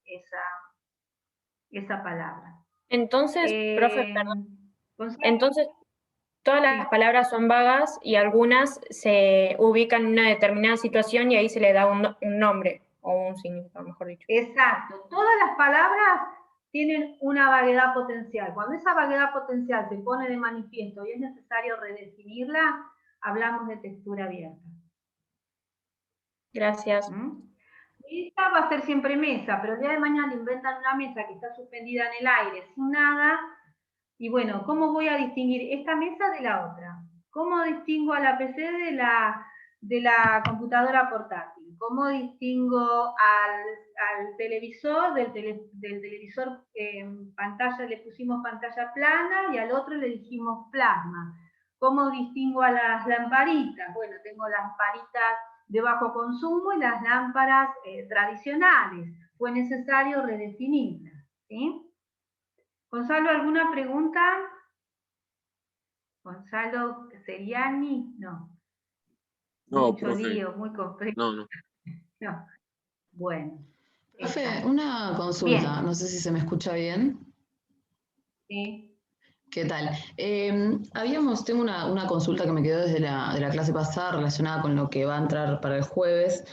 esa palabra. Entonces, profe, perdón. Entonces, todas las palabras son vagas y algunas se ubican en una determinada situación y ahí se le da un nombre o un significado, mejor dicho. Exacto. Todas las palabras tienen una vaguedad potencial. Cuando esa vaguedad potencial se pone de manifiesto y es necesario redefinirla, hablamos de textura abierta. Gracias. Esta va a ser siempre mesa, pero el día de mañana inventan una mesa que está suspendida en el aire sin nada. Y bueno, ¿cómo voy a distinguir esta mesa de la otra? ¿Cómo distingo a la PC de la computadora portátil? ¿Cómo distingo al televisor del televisor en pantalla, le pusimos pantalla plana y al otro le dijimos plasma? ¿Cómo distingo a las lamparitas? Bueno, tengo lamparitas de bajo consumo y las lámparas tradicionales. Fue necesario redefinirlas, ¿sí? Gonzalo, ¿alguna pregunta? Gonzalo Seriani, no. No, Mucho profe. lío, muy complejo. No. No. Bueno. Profe, una consulta, Bien. no sé si se me escucha bien. Sí. ¿Qué tal? Tengo una consulta que me quedó desde la clase pasada relacionada con lo que va a entrar para el jueves.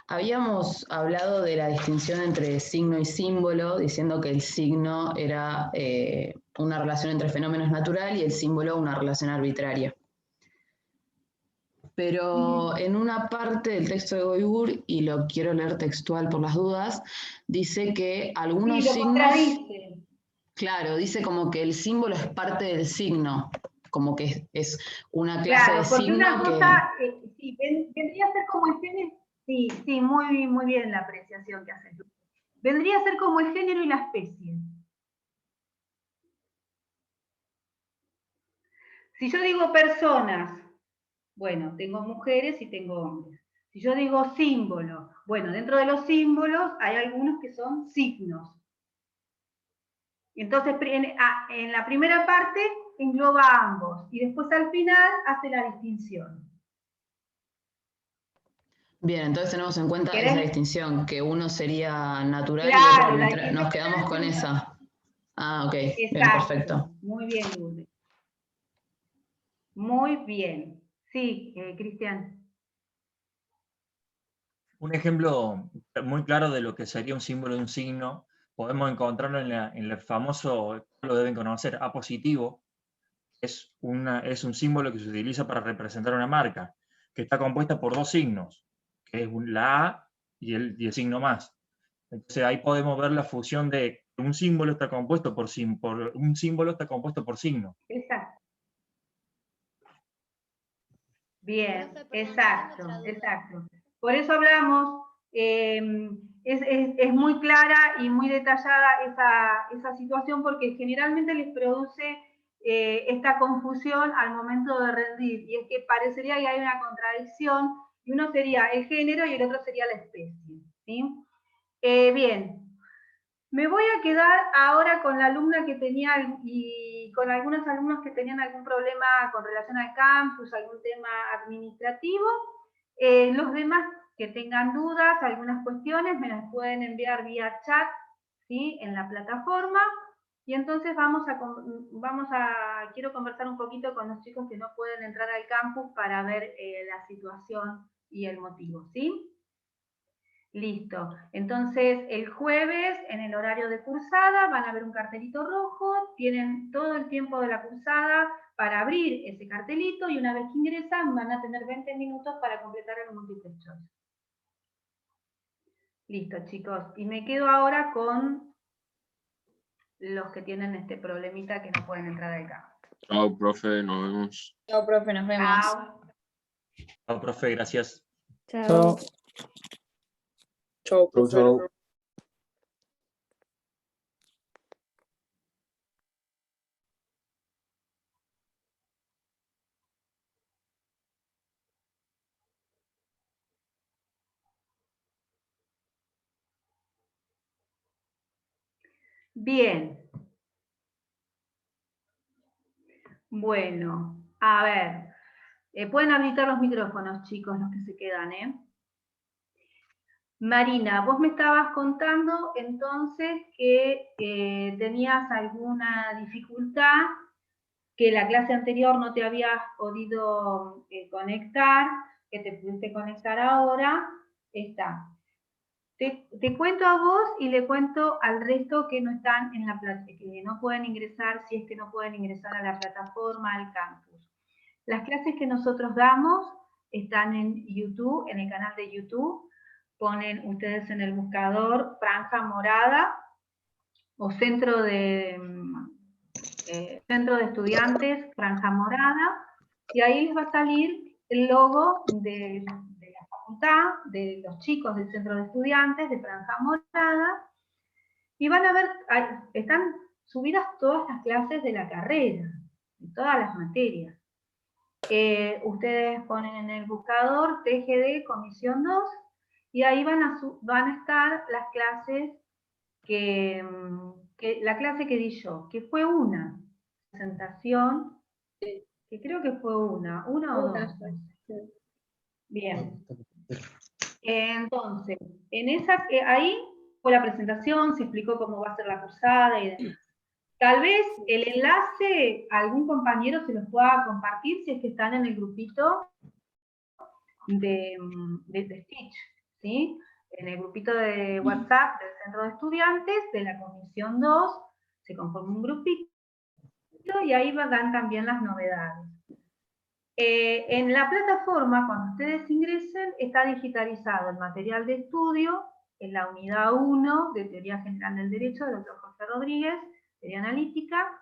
Habíamos hablado de la distinción entre signo y símbolo, diciendo que el signo era una relación entre fenómenos natural y el símbolo una relación arbitraria. Pero en una parte del texto de Goibur, y lo quiero leer textual por las dudas, dice que algunos Sí, lo signos... contradice. Claro, dice como que el símbolo es parte del signo, como que es una clase Claro, de porque signo una que... cosa, sí, vendría a ser como el género, sí, muy bien la apreciación que haces. Vendría a ser como el género y la especie. Si yo digo personas, bueno, tengo mujeres y tengo hombres. Si yo digo símbolo, bueno, dentro de los símbolos hay algunos que son signos. Entonces, en la primera parte engloba a ambos y después al final hace la distinción. Bien, entonces tenemos en cuenta esa distinción, que uno sería natural y Claro, otro arbitrario. Nos quedamos con esa. Ah, ok, Exacto. bien, perfecto. Muy bien, Lourdes. Muy bien. Sí, Cristian. Un ejemplo muy claro de lo que sería un símbolo de un signo, podemos encontrarlo en el famoso, lo deben conocer, A positivo. Es un símbolo que se utiliza para representar una marca, que está compuesta por dos signos, que es la A y el signo más. Entonces ahí podemos ver la fusión de un símbolo está compuesto por un símbolo está compuesto por signo. Exacto. Bien, exacto. Por eso hablamos, es muy clara y muy detallada esa situación porque generalmente les produce esta confusión al momento de rendir, y es que parecería que hay una contradicción, y uno sería el género y el otro sería la especie, ¿sí? Bien, me voy a quedar ahora con la alumna que tenía, y con algunos alumnos que tenían algún problema con relación al campus, algún tema administrativo. Los demás que tengan dudas, algunas cuestiones, me las pueden enviar vía chat, ¿sí? En la plataforma. Y entonces quiero conversar un poquito con los chicos que no pueden entrar al campus para ver la situación y el motivo, ¿sí? Listo. Entonces, el jueves, en el horario de cursada, van a ver un cartelito rojo, tienen todo el tiempo de la cursada para abrir ese cartelito, y una vez que ingresan van a tener 20 minutos para completar el multiple choice. Listo, chicos. Y me quedo ahora con los que tienen este problemita que no pueden entrar al campo. Chao, profe, nos vemos. Chao, profe, nos vemos. Chao. Chao, profe, gracias. Chao. Chao, profe. Chau. Bien. Bueno, a ver. Pueden habilitar los micrófonos, chicos, los que se quedan, ¿eh? Marina, vos me estabas contando entonces que tenías alguna dificultad, que la clase anterior no te habías podido conectar, que te pudiste conectar ahora. Está. Te cuento a vos y le cuento al resto que no están en la que no pueden ingresar, si es que no pueden ingresar a la plataforma, al campus. Las clases que nosotros damos están en YouTube, en el canal de YouTube. Ponen ustedes en el buscador Franja Morada o Centro de Estudiantes Franja Morada, y ahí les va a salir el logo de la facultad, de los chicos del Centro de Estudiantes de Franja Morada, y van a ver, están subidas todas las clases de la carrera, de todas las materias. Ustedes ponen en el buscador TGD Comisión 2, y ahí van a estar las clases la clase que di yo, que fue una presentación, que creo que fue una o dos. Bien. Entonces, ahí fue la presentación, se explicó cómo va a ser la cursada y demás. Tal vez el enlace a algún compañero se los pueda compartir si es que están en el grupito de Stitch, ¿sí? En el grupito de WhatsApp del Centro de Estudiantes de la Comisión 2, se conforma un grupito y ahí dan también las novedades. En la plataforma, cuando ustedes ingresen, está digitalizado el material de estudio en la unidad 1 de Teoría General del Derecho del Dr. Jorge Rodríguez, Teoría Analítica,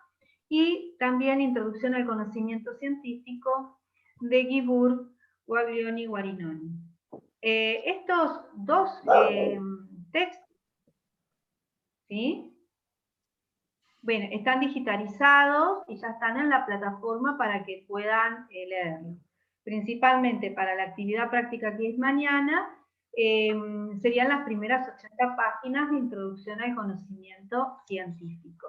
y también Introducción al Conocimiento Científico de Guibur, Guaglioni, Guarinoni. Estos dos textos, ¿sí? Bueno, están digitalizados y ya están en la plataforma para que puedan leerlo. Principalmente para la actividad práctica que es mañana, serían las primeras 80 páginas de Introducción al Conocimiento Científico.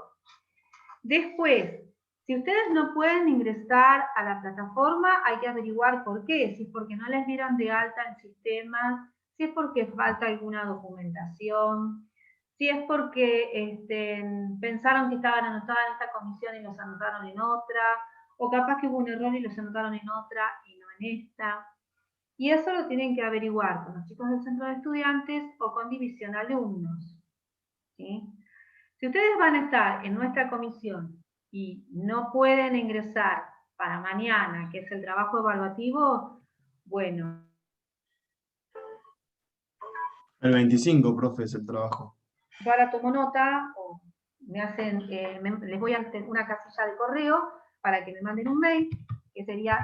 Después, si ustedes no pueden ingresar a la plataforma, hay que averiguar por qué. Si es porque no les dieron de alta el sistema, si es porque falta alguna documentación, si es porque pensaron que estaban anotadas en esta comisión y los anotaron en otra, o capaz que hubo un error y los anotaron en otra y no en esta. Y eso lo tienen que averiguar con los chicos del Centro de Estudiantes o con División Alumnos, ¿sí? Si ustedes van a estar en nuestra comisión y no pueden ingresar para mañana, que es el trabajo evaluativo, bueno. El 25, profe, es el trabajo. Yo ahora tomo nota, o me hacen, les voy a hacer una casilla de correo para que me manden un mail, que sería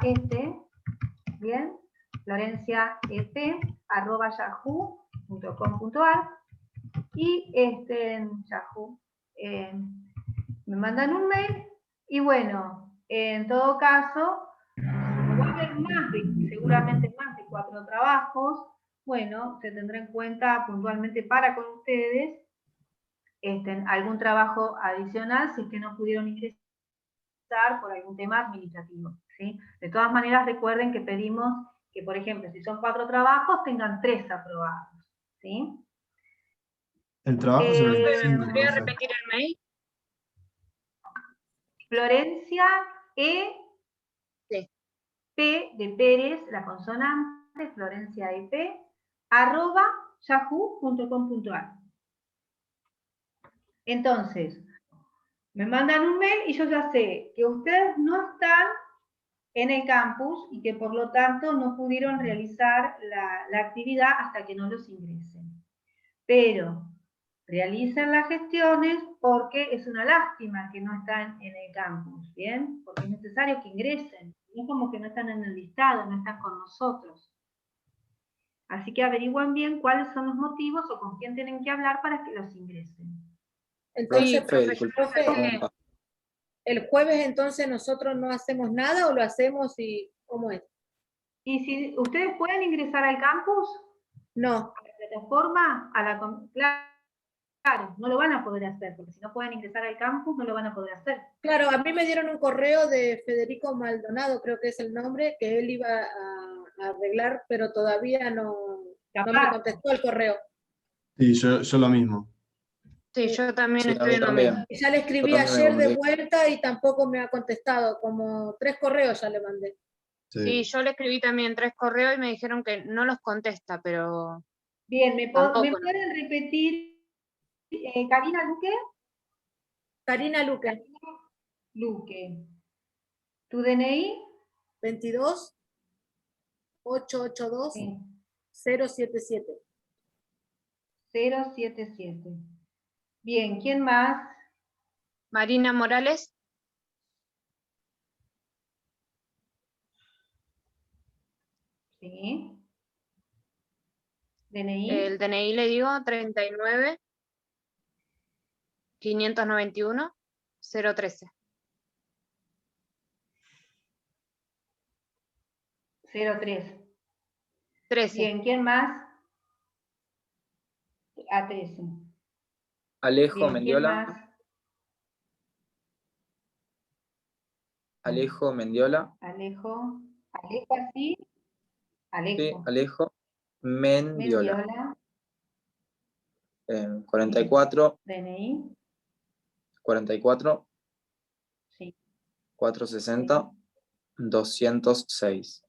bien, florenciaet@yahoo.com.ar, y Yahoo, me mandan un mail Y bueno, en todo caso, como va a haber seguramente más de 4 trabajos, bueno, se tendrá en cuenta puntualmente para con ustedes algún trabajo adicional si es que no pudieron ingresar por algún tema administrativo, ¿sí? De todas maneras, recuerden que pedimos que, por ejemplo, si son 4 trabajos, tengan 3 aprobados, ¿sí? El trabajo es el 25, ¿Podría profe. repetir el mail? Florencia E. Sí. P de Pérez, la consonante, Florencia EP, @yahoo.com.ar. Entonces, me mandan un mail y yo ya sé que ustedes no están en el campus y que por lo tanto no pudieron realizar la actividad hasta que no los ingresen. Pero realicen las gestiones porque es una lástima que no están en el campus, ¿bien? Porque es necesario que ingresen. No es como que no están en el listado, no están con nosotros. Así que averigüen bien cuáles son los motivos o con quién tienen que hablar para que los ingresen. Entonces, profe, disculpe. el jueves entonces nosotros no hacemos nada o lo hacemos y ¿cómo es? ¿Y si ustedes pueden ingresar al campus? No. ¿A la plataforma? Claro, no lo van a poder hacer, porque si no pueden ingresar al campus, no lo van a poder hacer. Claro, a mí me dieron un correo de Federico Maldonado, creo que es el nombre, que él iba a arreglar, pero todavía no me contestó el correo. Sí, yo lo mismo. Sí, yo también Sí, a estoy mí en lo también. mismo. Y ya le escribí Yo también me ayer de comuniqué. vuelta y tampoco me ha contestado, como 3 correos ya le mandé. Sí, yo le escribí también 3 correos y me dijeron que no los contesta, pero Bien, ¿me tampoco, ¿no? pueden repetir, Karina Luque? Karina Luque. Luque. ¿Tu DNI? 22 882 077. 077. Bien, ¿quién más? Marina Morales. Sí. DNI. El DNI le digo 39 591 013. 03. 13. Bien, ¿quién más? A 13. Alejo Bien, ¿quién Mendiola. más? Alejo Mendiola. Alejo. Alejo así. Alejo. Sí, Alejo Mendiola. Mendiola. 44. DNI. 44. Sí. 460. 206.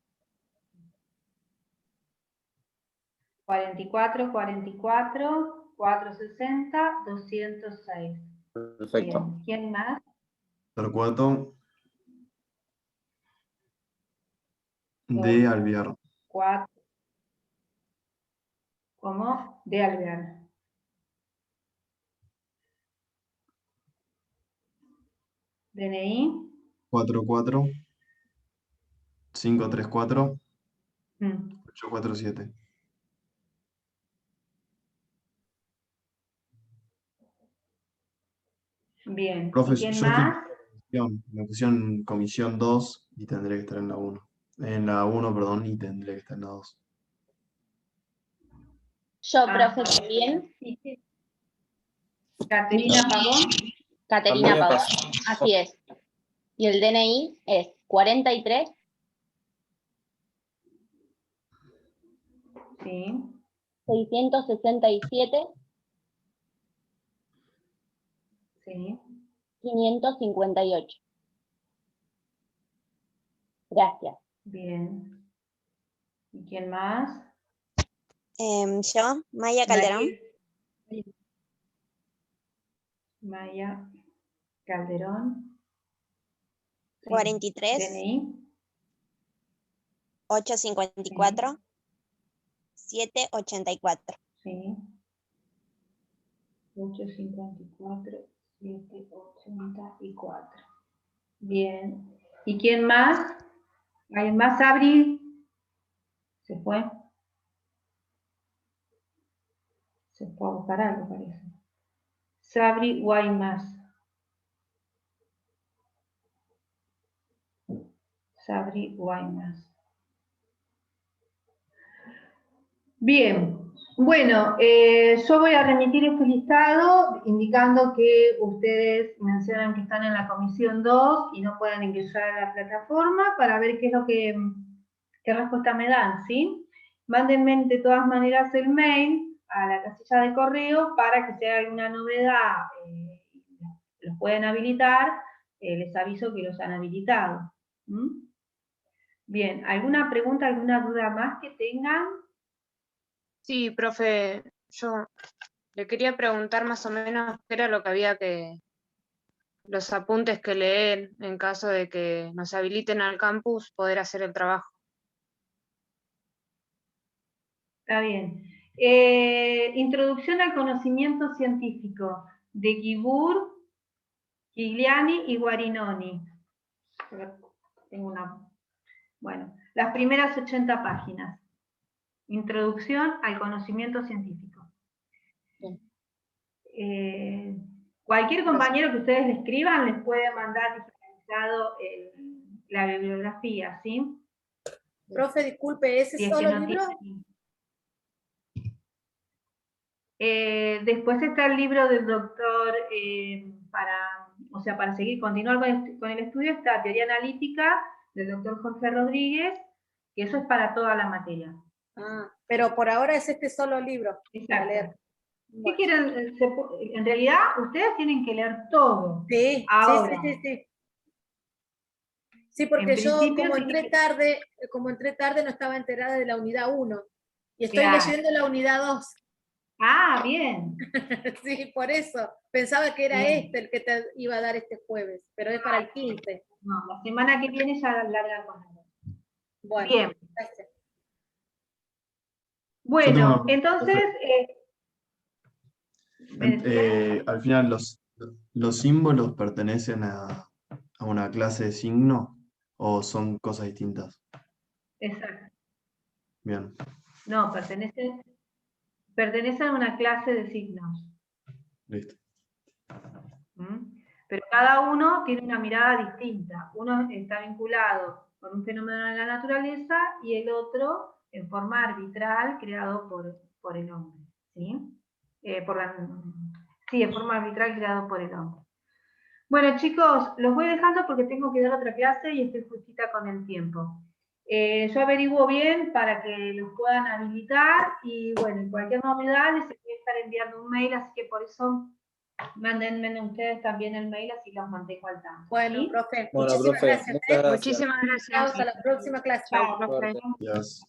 44, 44, 460, 206. Perfecto. Bien, ¿quién más? Torcuato de Alvear. 4. ¿Cómo? De Alvear. DNI. 44 534 Mm. 847. Bien, Profe, ¿y quién yo estoy más? me pusieron comisión 2 y tendré que estar en la 1. En la 1, perdón, y tendré que estar en la 2. Yo, profe, también. Caterina Pavón. Caterina También Pavón, pasó. así es. Y el DNI es 43 Sí. 667 Sí. 558. Gracias. Bien. ¿Y quién más? Yo, Maya Calderón. Maya Calderón. Sí. 43 DNI. 854 784. Sí. 854, 784. Bien. ¿Y quién más? ¿Hay más, Sabri? ¿Se fue? Se fue a buscar algo, parece. Sabri Guaymas. Sabri Guaymas. Bien, bueno, yo voy a remitir este listado indicando que ustedes mencionan que están en la comisión 2 y no pueden ingresar a la plataforma para ver qué es lo qué respuesta me dan, ¿sí? Mándenme de todas maneras el mail a la casilla de correo para que si hay alguna novedad, los pueden habilitar, les aviso que los han habilitado. ¿Mm? Bien, ¿alguna pregunta, alguna duda más que tengan? Sí, profe, yo le quería preguntar más o menos qué era lo que había los apuntes que leer en caso de que nos habiliten al campus, poder hacer el trabajo. Está bien. Introducción al conocimiento científico de Guibur, Gigliani y Guarinoni. Tengo una... Bueno, las primeras 80 páginas. Introducción al conocimiento científico. Cualquier compañero que ustedes le escriban les puede mandar digitalizado la bibliografía, ¿sí? Profe, disculpe, ¿ese Si es solo que no libro? Después está el libro del doctor, para seguir, continuar con el estudio, está Teoría Analítica del doctor Jorge Rodríguez, que eso es para toda la materia. Ah, pero por ahora es este solo libro para leer. ¿Qué quieren? En realidad, ustedes tienen que leer todo. Sí, ahora. sí. Sí, porque yo como entré tarde no estaba enterada de la unidad 1 y estoy leyendo la unidad 2. Ah, bien. Sí, por eso. Pensaba que era bien. el que te iba a dar este jueves, pero es para el 15. No, la semana que viene ya larga con él. Bueno, bien. Gracias. Bueno, entonces... al final, ¿los símbolos pertenecen a una clase de signo o son cosas distintas? Exacto. Bien. No, pertenecen a una clase de signos. Listo. Pero cada uno tiene una mirada distinta. Uno está vinculado con un fenómeno de la naturaleza y el otro en forma arbitral creado por el hombre. ¿Sí? En forma arbitral creado por el hombre. Bueno, chicos, los voy dejando porque tengo que dar otra clase y estoy justita con el tiempo. Yo averiguo bien para que los puedan habilitar y bueno, cualquier novedad les voy a estar enviando un mail, así que por eso mándenme ustedes también el mail, así los mantengo al tanto. Bueno, ¿sí? profe, Bueno, muchísimas profe, gracias. muchas gracias. Muchísimas gracias. Hasta la próxima clase. Chao, profe. Gracias.